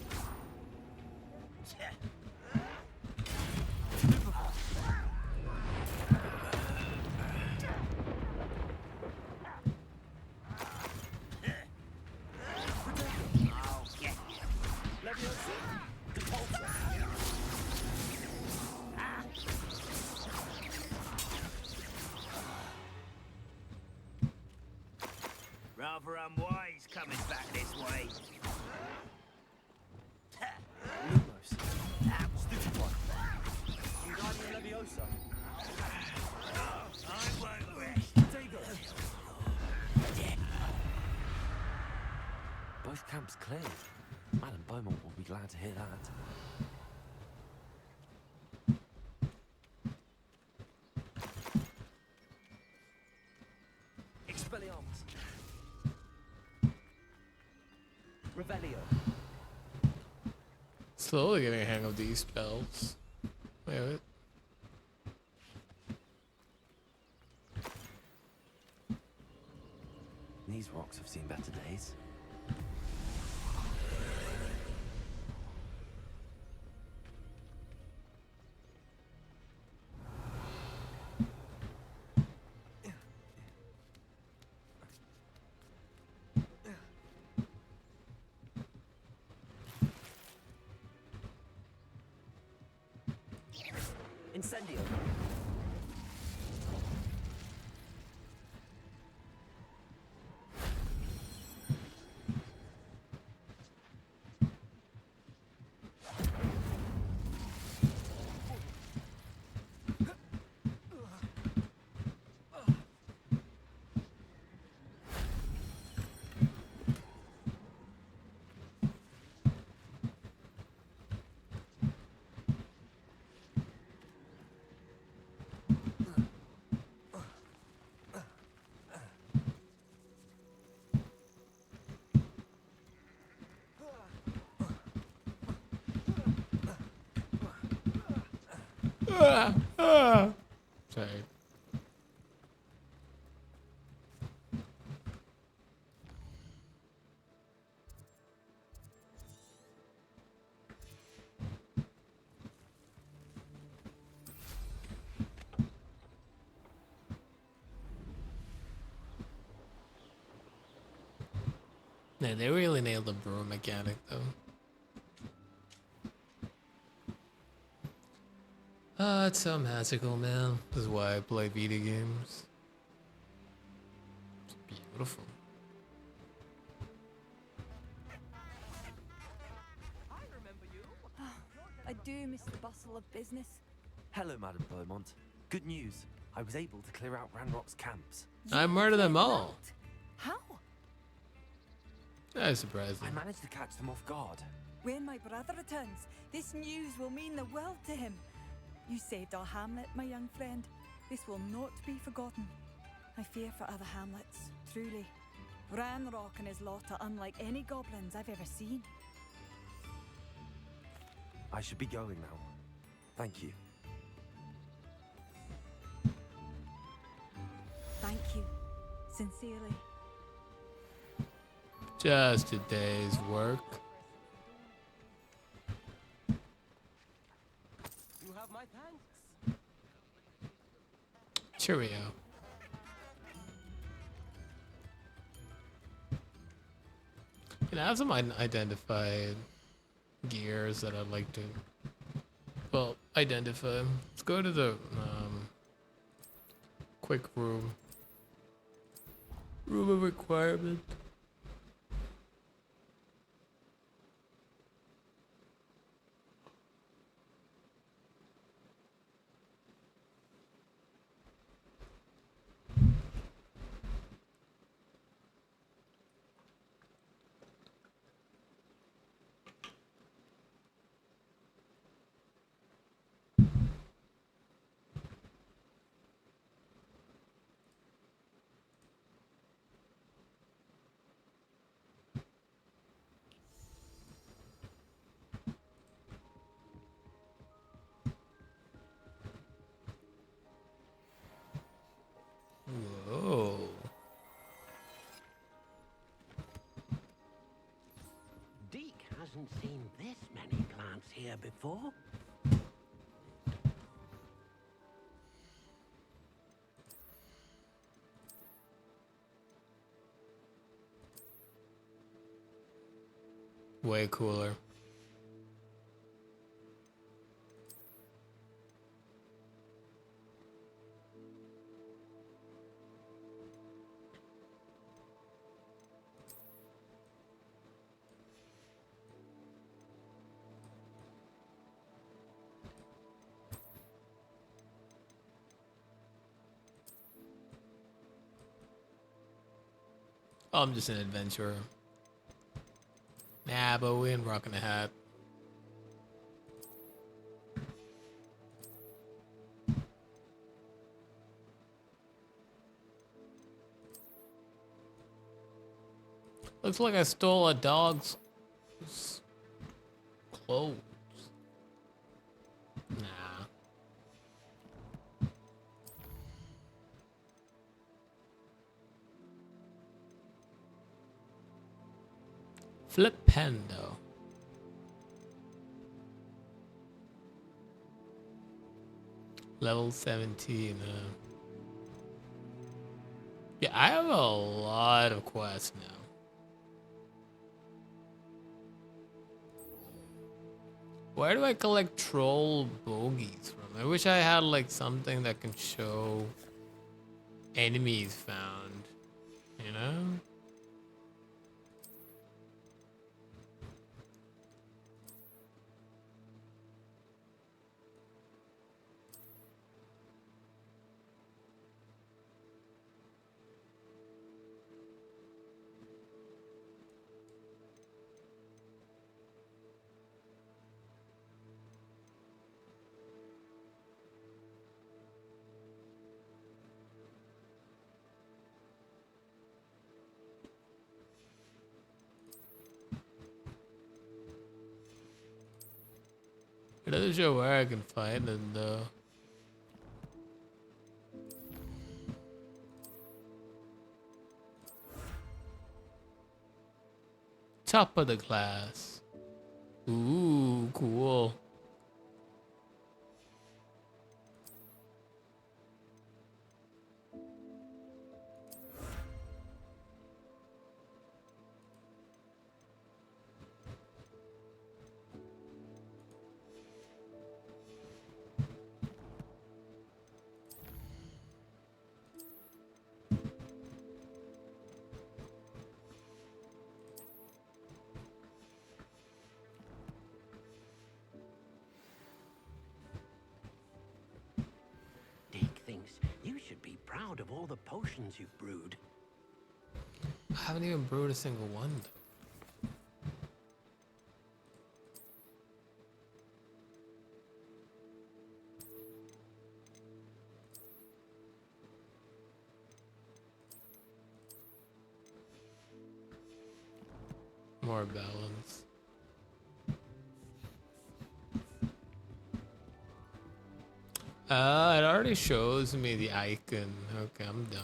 I'll get you. Leviosa. Depulso. Rather unwise coming back this way. Lumos. Stupid one. Wingardium Leviosa. I won't rest. Protego. Both camps cleared. Madam Beaumont will be glad to hear that. Expelliarmus. Revelio. slowly getting a hang of these spells. Wait. These rocks have seen better days. Incendio. Sorry. Yeah, they really nailed the broom mechanic though. Ah, it's so magical, man. This is why I play video games. It's beautiful. I do miss the bustle of business. Hello, Madam Beaumont. Good news. I was able to clear out Ranrock's camps. I murdered them all. How? That's surprising. I managed to catch them off guard. When my brother returns, this news will mean the world to him. You saved our hamlet, my young friend. This will not be forgotten. I fear for other hamlets, truly. Ranrock and his lot are unlike any goblins I've ever seen. I should be going now. Thank you. Thank you. Sincerely. Just a day's work. You have my thanks. Cheerio. You know, I have some identified gears that I'd like to, well, identify. Let's go to the quick room. Room of requirement. Whoa. Deke hasn't seen this many plants here before. Way cooler. Oh, I'm just an adventurer. Nah, but we ain't rocking a hat. Looks like I stole a dog's clothes. Nah. Flipendo. Level 17. Yeah, I have a lot of quests now. Where do I collect troll bogies from? I wish I had like something that can show enemies found, you know? It doesn't show where I can find them though. Top of the class. Ooh, cool. proud of all the potions you've brewed. I haven't even brewed a single one. More balance. It already shows me the icon. Okay, I'm dumb.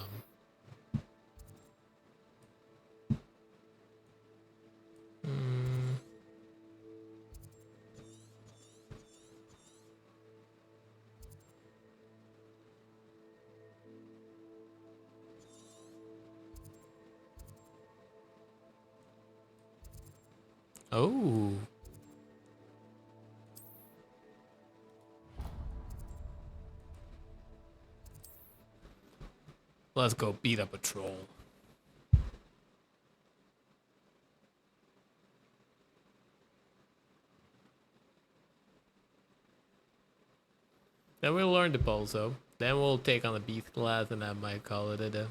Oh. Let's go beat up a troll. Then we'll learn the Pulso. Then we'll take on the Beast class and I might call it a day.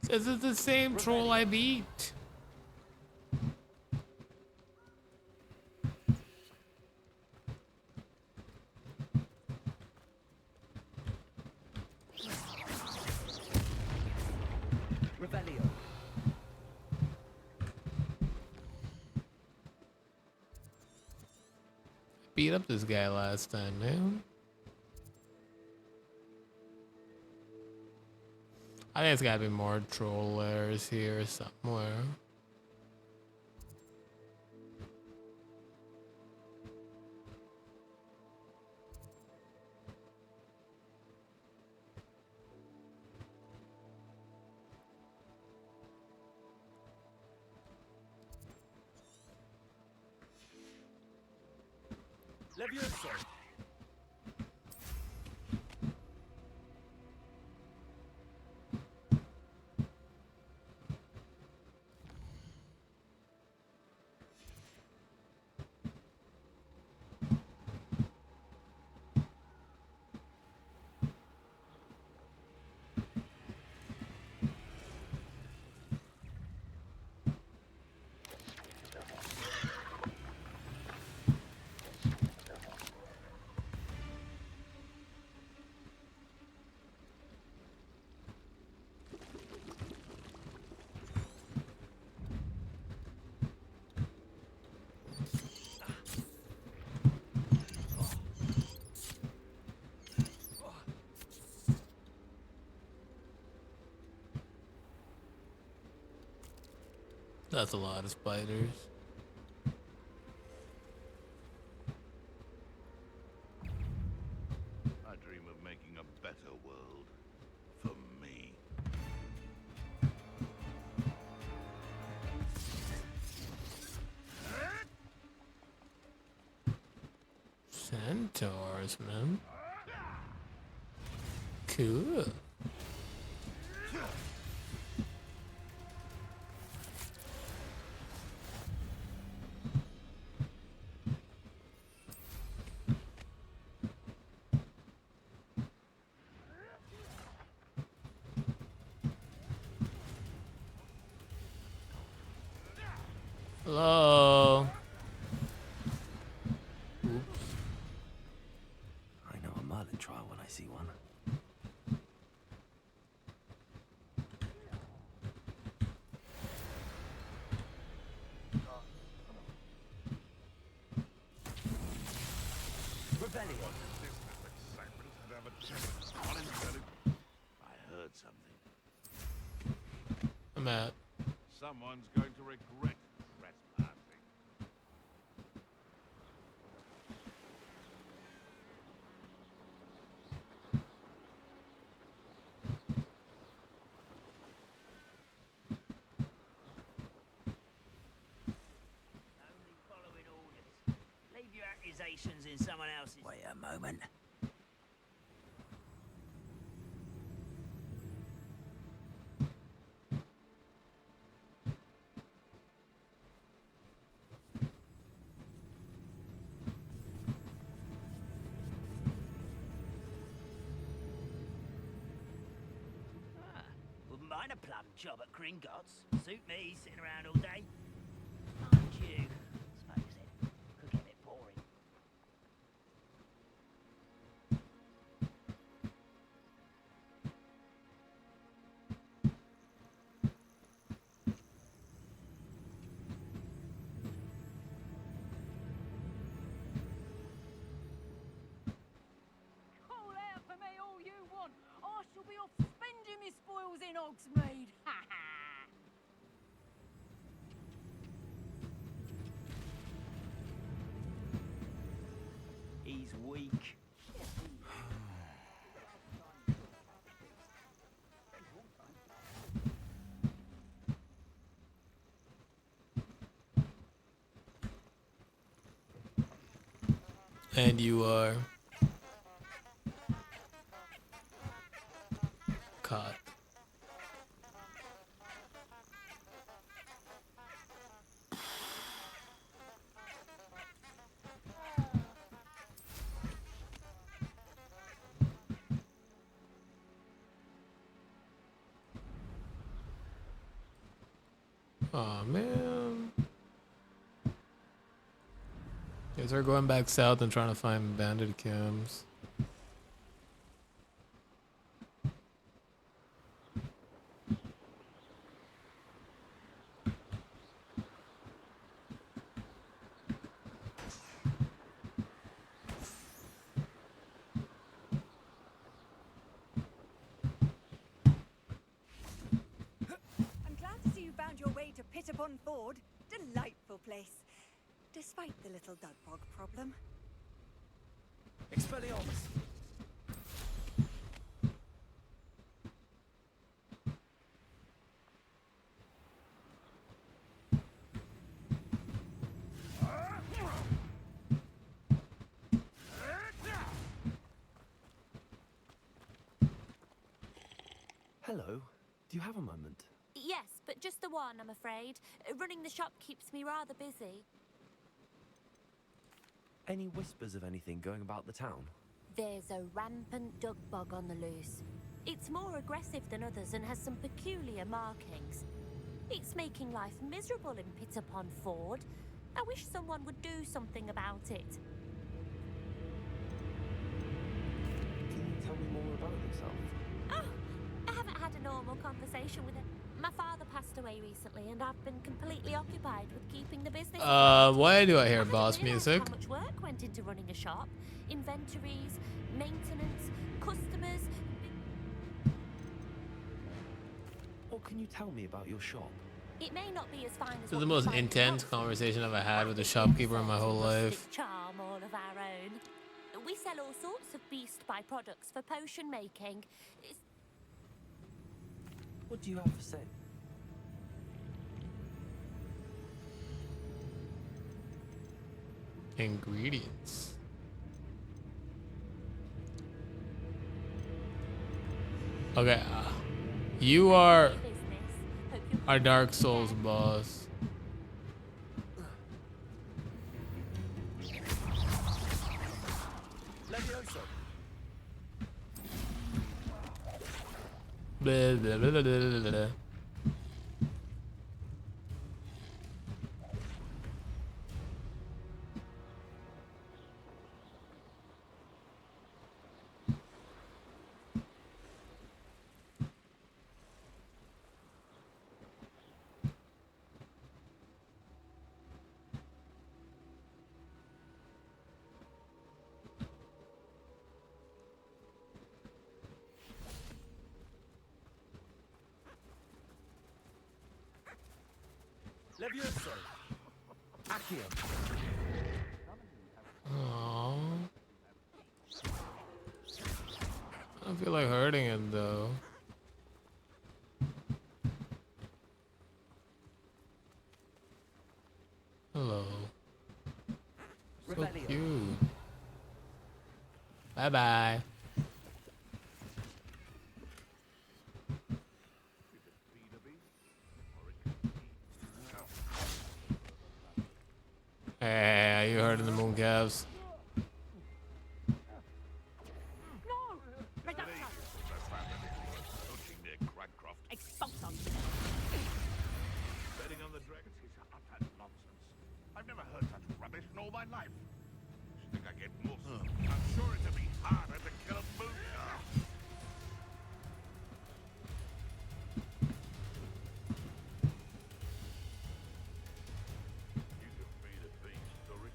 This is the same troll I beat. Revelio. Beat up this guy last time, man. I think it's gotta be more troll layers here somewhere. Levioso. That's a lot of spiders. I dream of making a better world for me. Centaurs, man. Cool. Hello. Oops. I heard something. I'm at. Someone's going to regret trespassing. Only following orders. Leave your accusations in someone else's. Wait a moment. Wouldn't mind a plum job at Gringotts. Suit me, sitting around all day. Mind you, suppose it could get a bit boring. Call out for me all you want. I shall be off spending my spoils in Hogsmeade. Ha ha! He's weak. And you are caught. Oh man. Guys are going back south and trying to find bandit camps. I'm glad to see you found your way to Pitterpond Ford. Delightful place. Despite the little Dugfog problem. Expelliarmus! Hello. Do you have a moment? Yes, but just the one, I'm afraid. Running the shop keeps me rather busy. Any whispers of anything going about the town? There's a rampant dug bug on the loose. It's more aggressive than others and has some peculiar markings. It's making life miserable in Pitterpond Ford. I wish someone would do something about it. Can you tell me more about yourself? Oh, I haven't had a normal conversation with it. My father passed away recently and I've been completely occupied with keeping the business. Why do I hear hadn't boss realised music? How much work went into running a shop? Inventories, maintenance, customers. What can you tell me about your shop? It may not be as fine as This is what the you most find in intense Hogsmeade, conversation I've ever had with a but shopkeeper in my it's whole a life. rustic charm all of our own. We sell all sorts of beast by products for potion making. What do you have for sale? Ingredients. Okay, you are our Dark Souls boss. Levioso! Blah, blah, blah, blah, blah, blah. Levioso. Accio. Aww. I don't feel like hurting him though. Hello. So cute. Bye bye. Hey, you heard in the mooncalves. Betting on the dragons is utter nonsense. I've never heard such rubbish in all my life. Think I get more? I'm sure it'll be harder to kill a moon. You can feed a beast, sorry.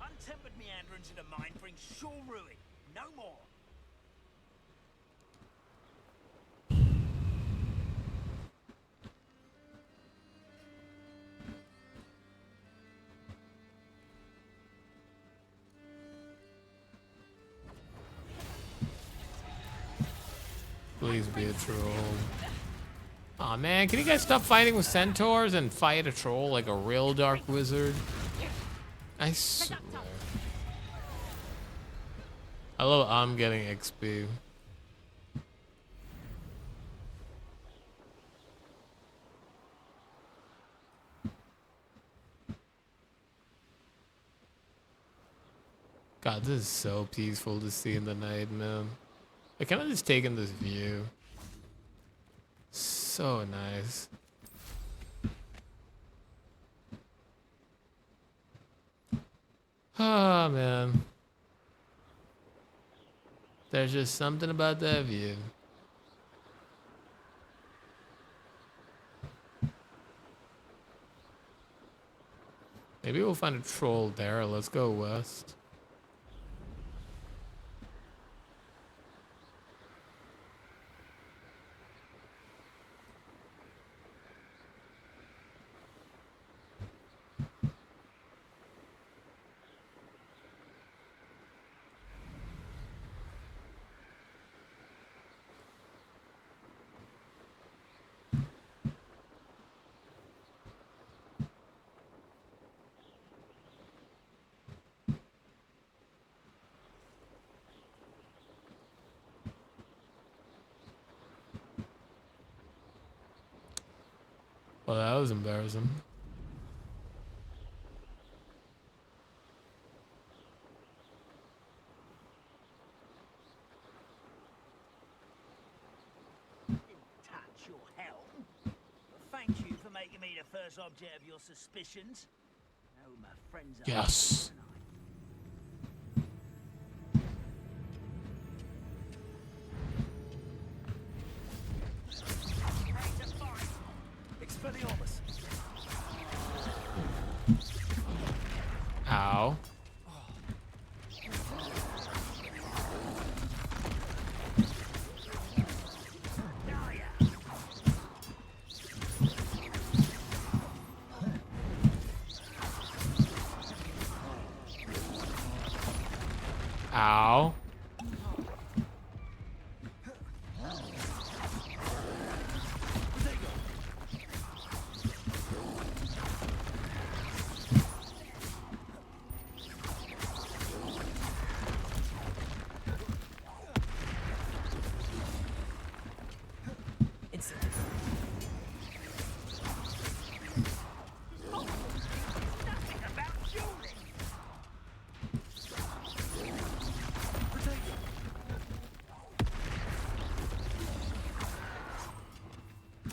Untempered meanderings in a mine bring sure ruin. No more. Please be a troll. Aw, man, can you guys stop fighting with centaurs and fight a troll like a real dark wizard? I swear. I love I'm getting XP. God, this is so peaceful to see in the night, man. I kind of just taking this view. So nice. Ah, man. There's just something about that view. Maybe we'll find a troll there. Let's go west. Well, that was embarrassing. Touch your helm. Thank you for making me the first object of your suspicions. Now my friends are Yes. Expelliarmus. Ow. Ow.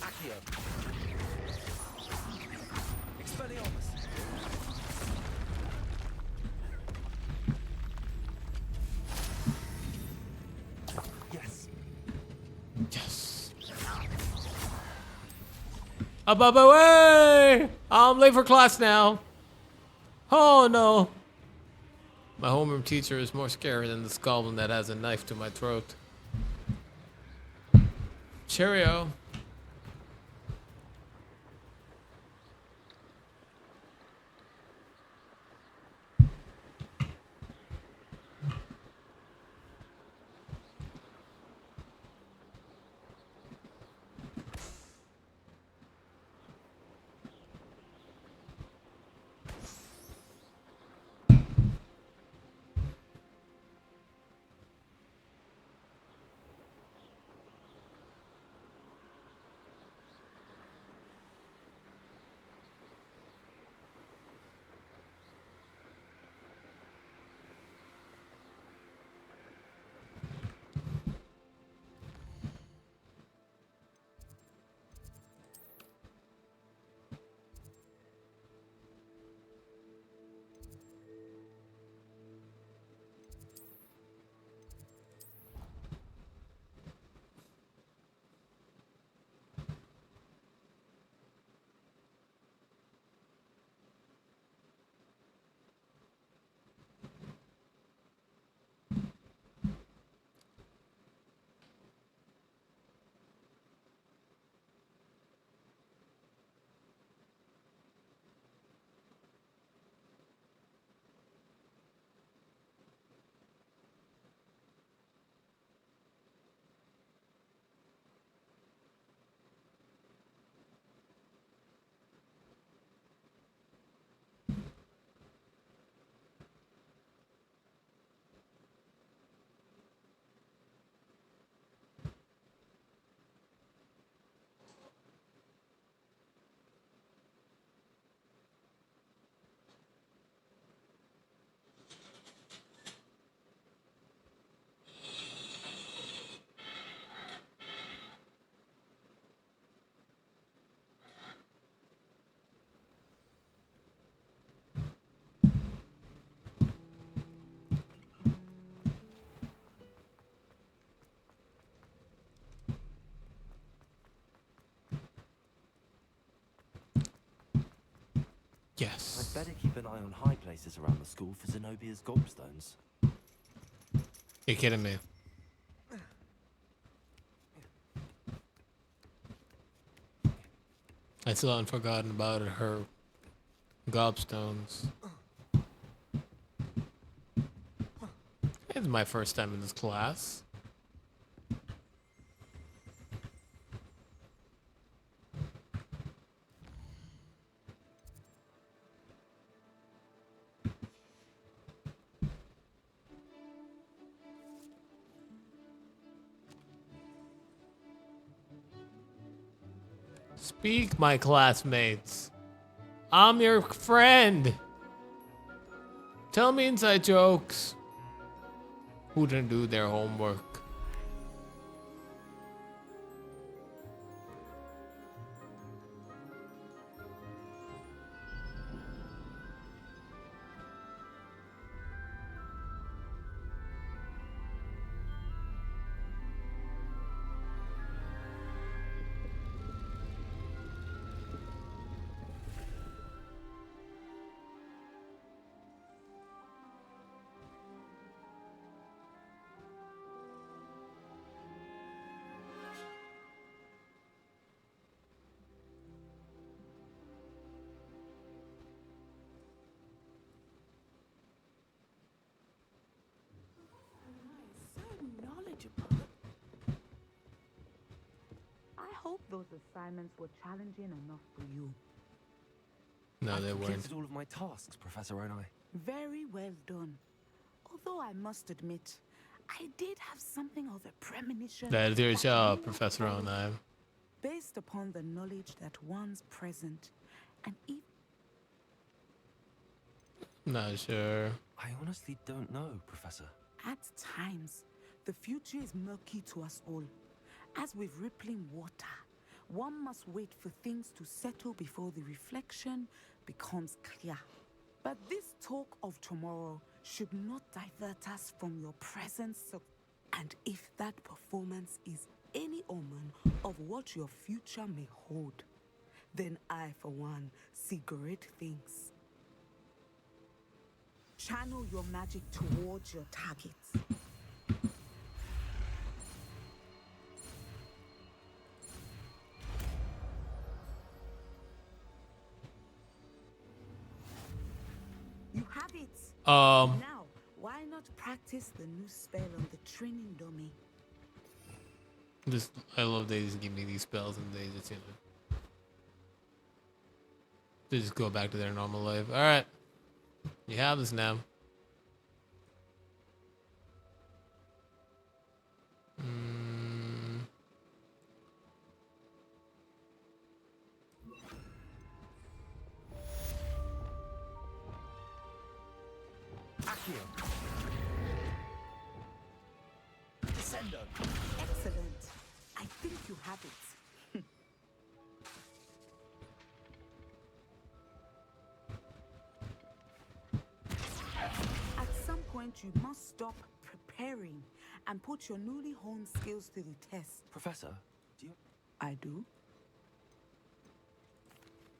Accio. Expelliarmus. Yes. Yes. Up, away! I'm late for class now. Oh no. My homeroom teacher is more scary than this goblin that has a knife to my throat. Cheerio. Yes. I'd better keep an eye on high places around the school for Zenobia's gobstones. You're kidding me. I still haven't forgotten about her gobstones. It's my first time in this class. Speak, my classmates. I'm your friend. Tell me inside jokes. Who didn't do their homework? knowledgeable. I hope those assignments were challenging enough for you. No, they I weren't. completed all of my tasks, Professor Onai. Very well done. Although I must admit, I did have something of a premonition. That is your that job, you Professor would Onai. fail based upon the knowledge that one's present and even. Not sure. I honestly don't know, Professor. At times, the future is murky to us all. As with rippling water, one must wait for things to settle before the reflection becomes clear. But this talk of tomorrow should not divert us from your presence. And if that performance is any omen of what your future may hold, then I, for one, see great things. Channel your magic towards your targets. You have it. Now, why not practice the new spell on the training dummy? I love they just give me these spells and they just, they just go back to their normal life. All right, you have this now. Descendo. Excellent. I think you have it. At some point, you must stop preparing and put your newly honed skills to the test. Professor, do you... I do?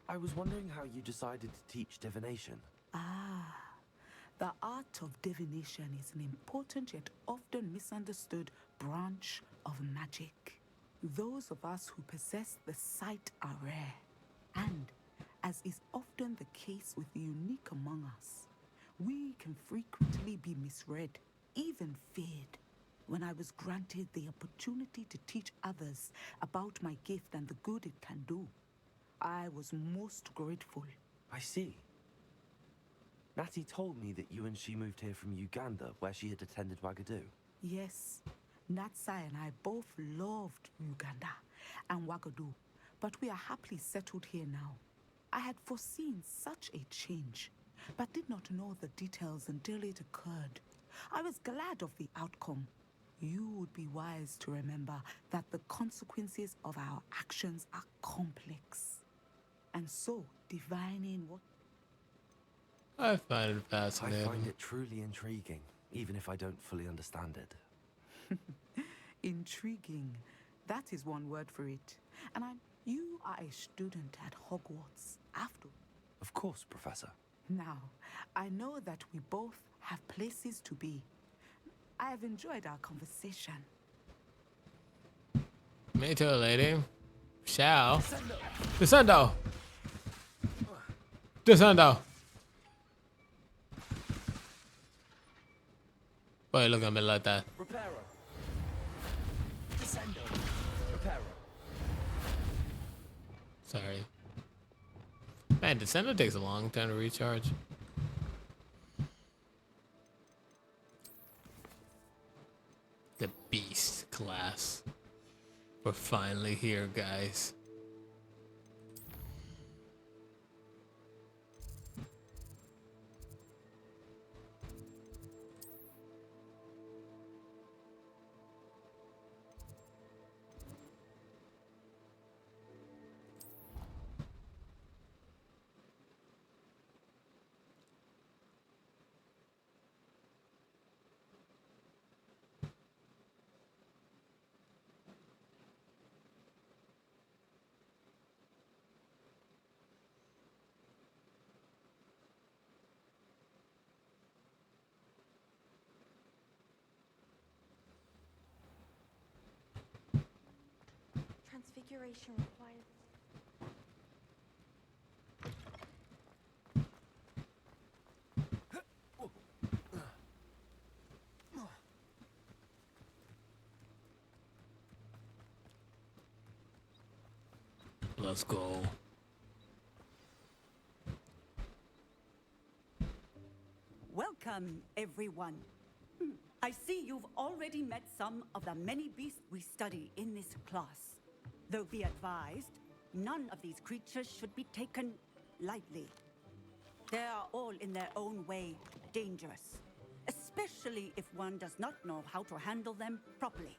I was wondering how you decided to teach divination. The art of divination is an important yet often misunderstood branch of magic. Those of us who possess the sight are rare, and, as is often the case with the unique among us, we can frequently be misread, even feared. When I was granted the opportunity to teach others about my gift and the good it can do, I was most grateful. I see. Natty told me that you and she moved here from Uganda, where she had attended Wagadu. Yes, Natsai and I both loved Uganda and Wagadu, but we are happily settled here now. I had foreseen such a change, but did not know the details until it occurred. I was glad of the outcome. You would be wise to remember that the consequences of our actions are complex. And so, divining what... I find it fascinating. I find it truly intriguing, even if I don't fully understand it. Intriguing. That is one word for it. And you are a student at Hogwarts after. Of Of course, Professor. Now, I know that we both have places to be. I have enjoyed our conversation. Me too, lady. Shall. Descendo. Descendo. Why you look at me like that? Reparo. Descendo. Reparo. Sorry. Man, Descendo takes a long time to recharge. The Beast class. We're finally here, guys. Transfiguration required. Let's go. Welcome, everyone. I see you've already met some of the many beasts we study in this class. Though be advised, none of these creatures should be taken lightly. They are all in their own way dangerous, especially if one does not know how to handle them properly.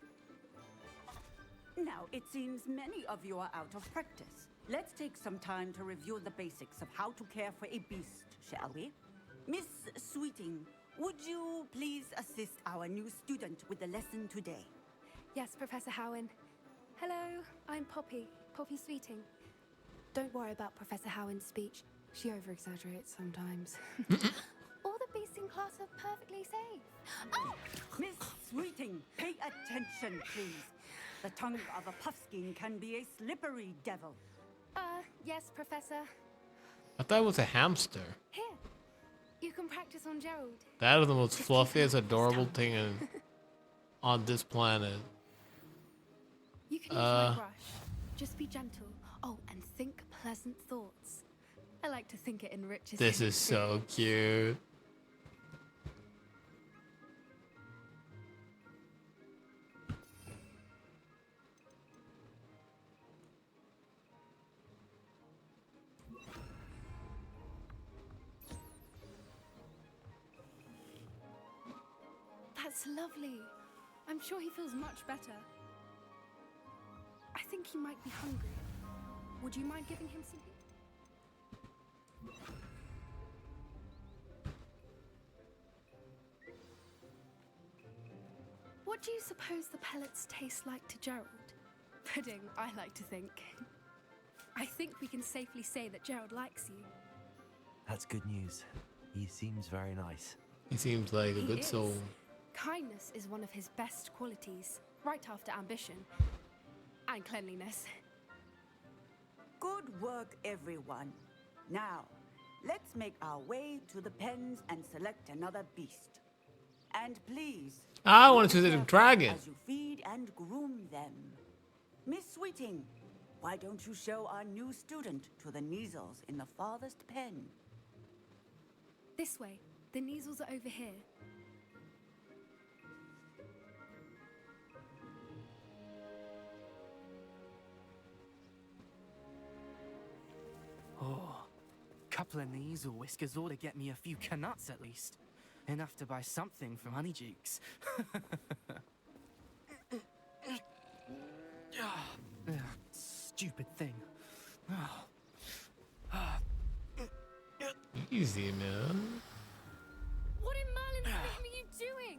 Now, it seems many of you are out of practice. Let's take some time to review the basics of how to care for a beast, shall we? Miss Sweeting, would you please assist our new student with the lesson today? Yes, Professor Howen. Hello, I'm Poppy Sweeting. Don't worry about Professor Howen's speech. She over-exaggerates sometimes. All the beasts in class are perfectly safe. Oh! Miss Sweeting, pay attention, please. The tongue of a puffskein can be a slippery devil. Yes, Professor. I thought it was a hamster. Here, you can practice on Gerald. That is the most fluffiest, adorable thing on this planet. You can use my brush. Just be gentle. Oh, and think pleasant thoughts. I like to think it enriches. This is so cute. That's lovely. I'm sure he feels much better. I think he might be hungry. Would you mind giving him something? What do you suppose the pellets taste like to Gerald? Pudding, I like to think. I think we can safely say that Gerald likes you. That's good news. He seems very nice. He seems like a good soul. Kindness is one of his best qualities, right after ambition and cleanliness. Good work, everyone. Now, let's make our way to the pens and select another beast. And please, I want to see the dragon. As you feed and groom them. Miss Sweeting, why don't you show our new student to the Neasels in the farthest pen? This way. The Neasels are over here. Oh, couple of Neasel whiskers ought to get me a few canuts at least. Enough to buy something from Honeydukes. Stupid thing. Easy, man. What in Merlin's name are you doing?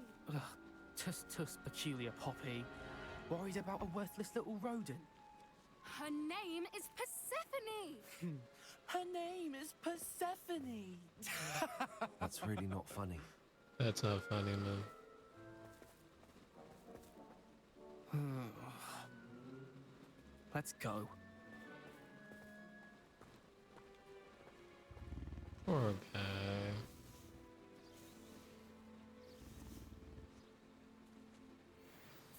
Tuss, peculiar Poppy. Worried about a worthless little rodent. Her name is Persephone! Her name is Persephone. That's really not funny. That's not funny, man. Let's go. Poor guy.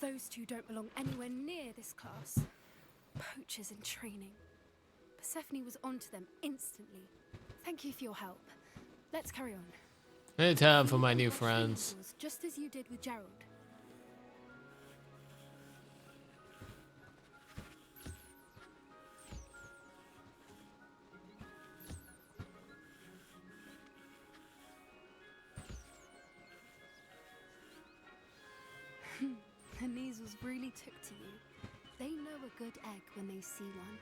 Those two don't belong anywhere near this class. Poachers in training. Persephone was onto them instantly. Thank you for your help. Let's carry on. Anytime for my new friends. Just as you did with Gerald. The measles really took to you. They know a good egg when they see one.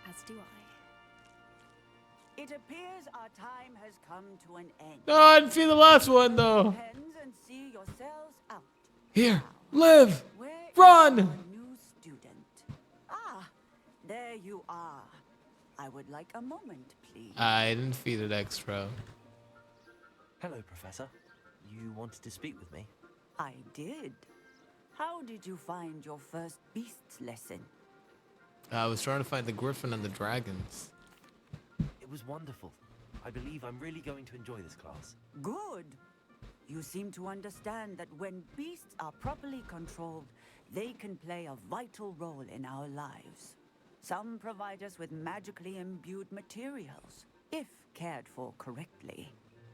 As do I. It appears our time has come to an end. No, I didn't feel the last one though. And see yourselves out. Here, live, run. New student. Ah, there you are. I would like a moment, please. I didn't feed it extra. Hello, Professor. You wanted to speak with me? I did. How did you find your first beasts lesson? I was trying to find the griffin and the dragons. It was wonderful. I believe I'm really going to enjoy this class. Good. You seem to understand that when beasts are properly controlled, they can play a vital role in our lives. Some provide us with magically imbued materials, if cared for correctly,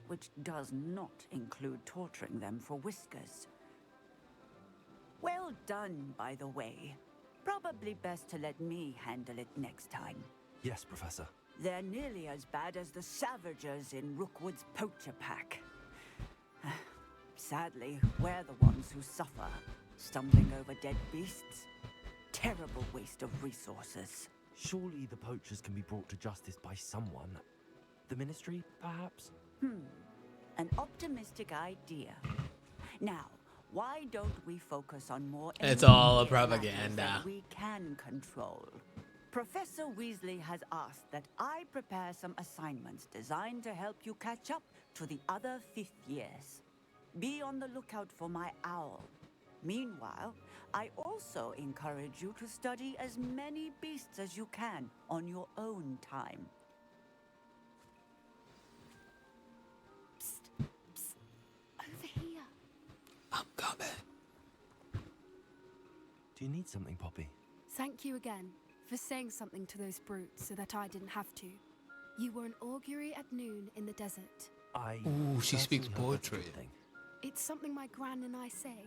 which does not include torturing them for whiskers. Well done, by the way. Probably best to let me handle it next time. Yes, Professor. They're nearly as bad as the Savagers in Rookwood's poacher pack. Sadly, we're the ones who suffer, stumbling over dead beasts. Terrible waste of resources. Surely the poachers can be brought to justice by someone. The Ministry, perhaps? An optimistic idea. Now, why don't we focus on more... It's all a immediate matters propaganda. that we can control. Professor Weasley has asked that I prepare some assignments designed to help you catch up to the other 5th years. Be on the lookout for my owl. Meanwhile, I also encourage you to study as many beasts as you can on your own time. Psst, psst. Over here. I'm coming. Do you need something, Poppy? Thank you again for saying something to those brutes so that I didn't have to. You were an augury at noon in the desert. Ooh, she speaks poetry. It's something my gran and I say.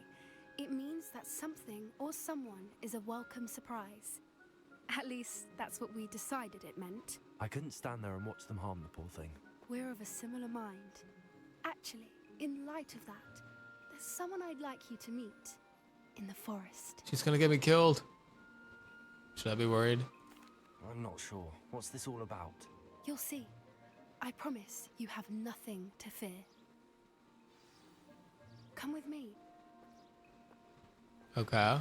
It means that something or someone is a welcome surprise. At least, that's what we decided it meant. I couldn't stand there and watch them harm the poor thing. We're of a similar mind. Actually, in light of that, there's someone I'd like you to meet in the forest. She's gonna get me killed. Should I be worried? I'm not sure. What's this all about? You'll see. I promise you have nothing to fear. Come with me. Okay.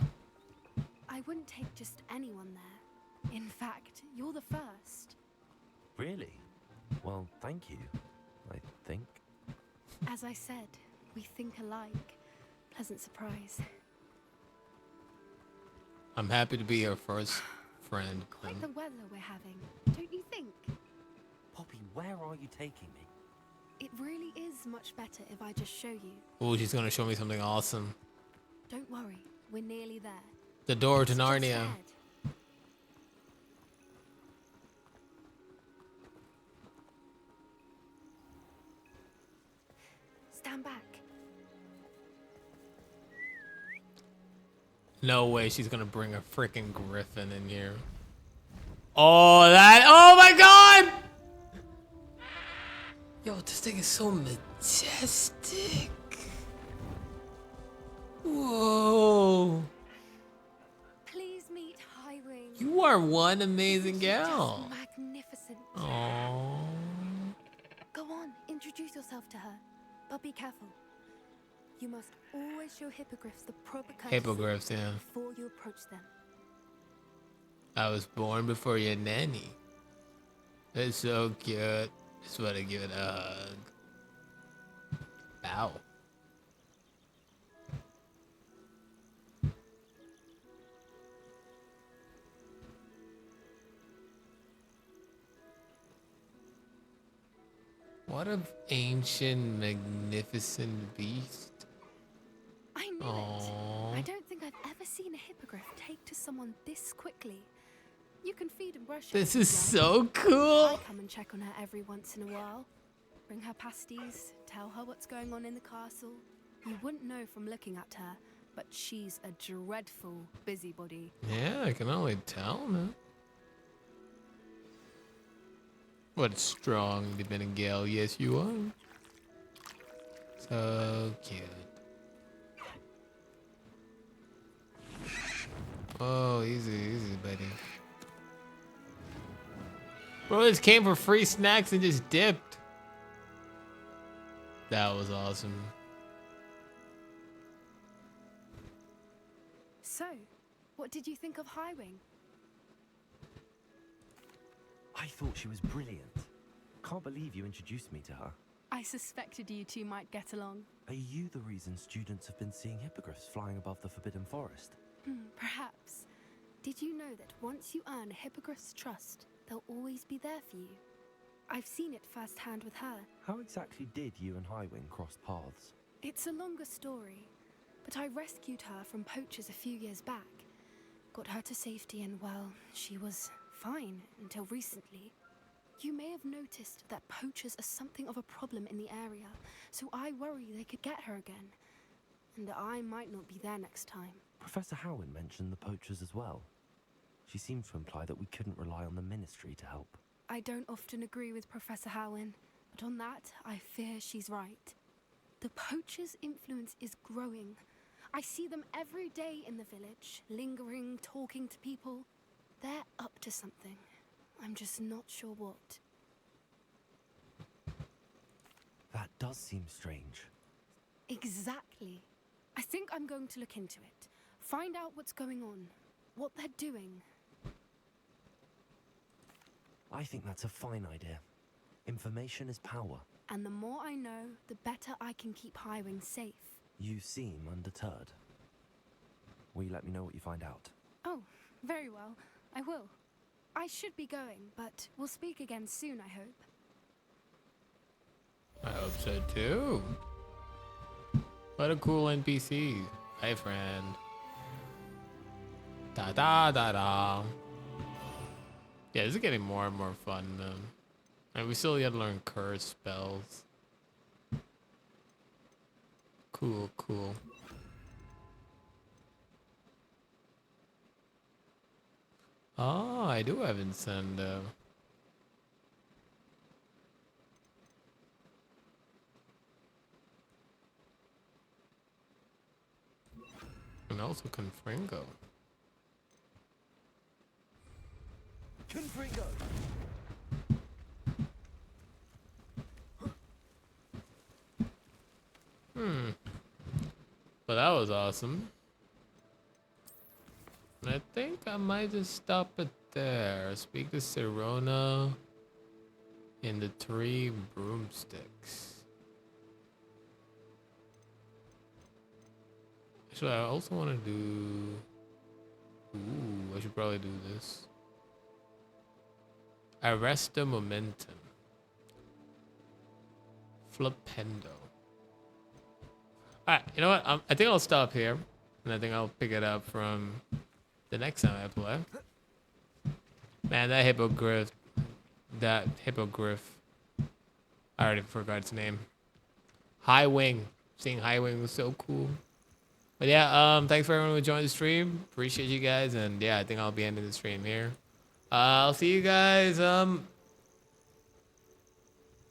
I wouldn't take just anyone there. In fact, you're the first. Really? Well, thank you, I think. As I said, we think alike. Pleasant surprise. I'm happy to be your first friend. Quite the weather we're having, don't you think? Poppy, where are you taking me? It really is much better if I just show you. Ooh, she's gonna show me something awesome. Don't worry, we're nearly there. The door to It's just Narnia. ahead. Stand back. No way she's gonna bring a freaking griffin in here. Oh, oh my god! Yo, this thing is so majestic. Whoa. Please meet Highwing. You are one amazing gal. Magnificent. Aww. Go on, introduce yourself to her. But be careful. You must always show hippogriffs the proper courtesy Hippogriffs, yeah. before you approach them. I was born before your nanny. It's so cute. Just want to give it a hug. Bow. What an ancient, magnificent beast. I knew Aww. it. I don't think I've ever seen a hippogriff take to someone this quickly. You can feed and brush her. This if is you'd like. so cool. I come and check on her every once in a while. Bring her pasties, tell her what's going on in the castle. You wouldn't know from looking at her, but she's a dreadful busybody. Yeah, I can only tell, man. What a strong Beningale. Yes, you are. So cute. Oh, easy, easy, buddy. Bro, this came for free snacks and just dipped. That was awesome. So, what did you think of Highwing? I thought she was brilliant. Can't believe you introduced me to her. I suspected you two might get along. Are you the reason students have been seeing hippogriffs flying above the Forbidden Forest? Perhaps. Did you know that once you earn a hippogriff's trust, they'll always be there for you? I've seen it firsthand with her. How exactly did you and Highwing cross paths? It's a longer story, but I rescued her from poachers a few years back. Got her to safety and, well, she was fine until recently. You may have noticed that poachers are something of a problem in the area, so I worry they could get her again. And I might not be there next time. Professor Howin mentioned the poachers as well. She seemed to imply that we couldn't rely on the Ministry to help. I don't often agree with Professor Howin, but on that, I fear she's right. The poachers' influence is growing. I see them every day in the village, lingering, talking to people. They're up to something. I'm just not sure what. That does seem strange. Exactly. I think I'm going to look into it. Find out what's going on, what they're doing. I think that's a fine idea. Information is power. And the more I know, the better I can keep Highwing safe. You seem undeterred. Will you let me know what you find out? Oh, very well. I will. I should be going, but we'll speak again soon, I hope. I hope so too. What a cool NPC. Hi, friend. Da da da da. Yeah, this is getting more and more fun. And we still gotta learn curse spells. Cool, cool. Oh, I do have Incendo. And also Confringo. Confringo! But that was awesome. And I think I might just stop it there. Speak to Sirona in the 3 broomsticks. Actually, I also want to do... Ooh, I should probably do this. Arresta Momentum. Flipendo. Alright, you know what? I think I'll stop here. And I think I'll pick it up from the next time I play. Man, that hippogriff. I already forgot its name. Highwing. Seeing Highwing was so cool. But yeah, thanks for everyone who joined the stream. Appreciate you guys. And yeah, I think I'll be ending the stream here. I'll see you guys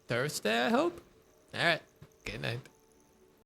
Thursday, I hope. Alright. Good night.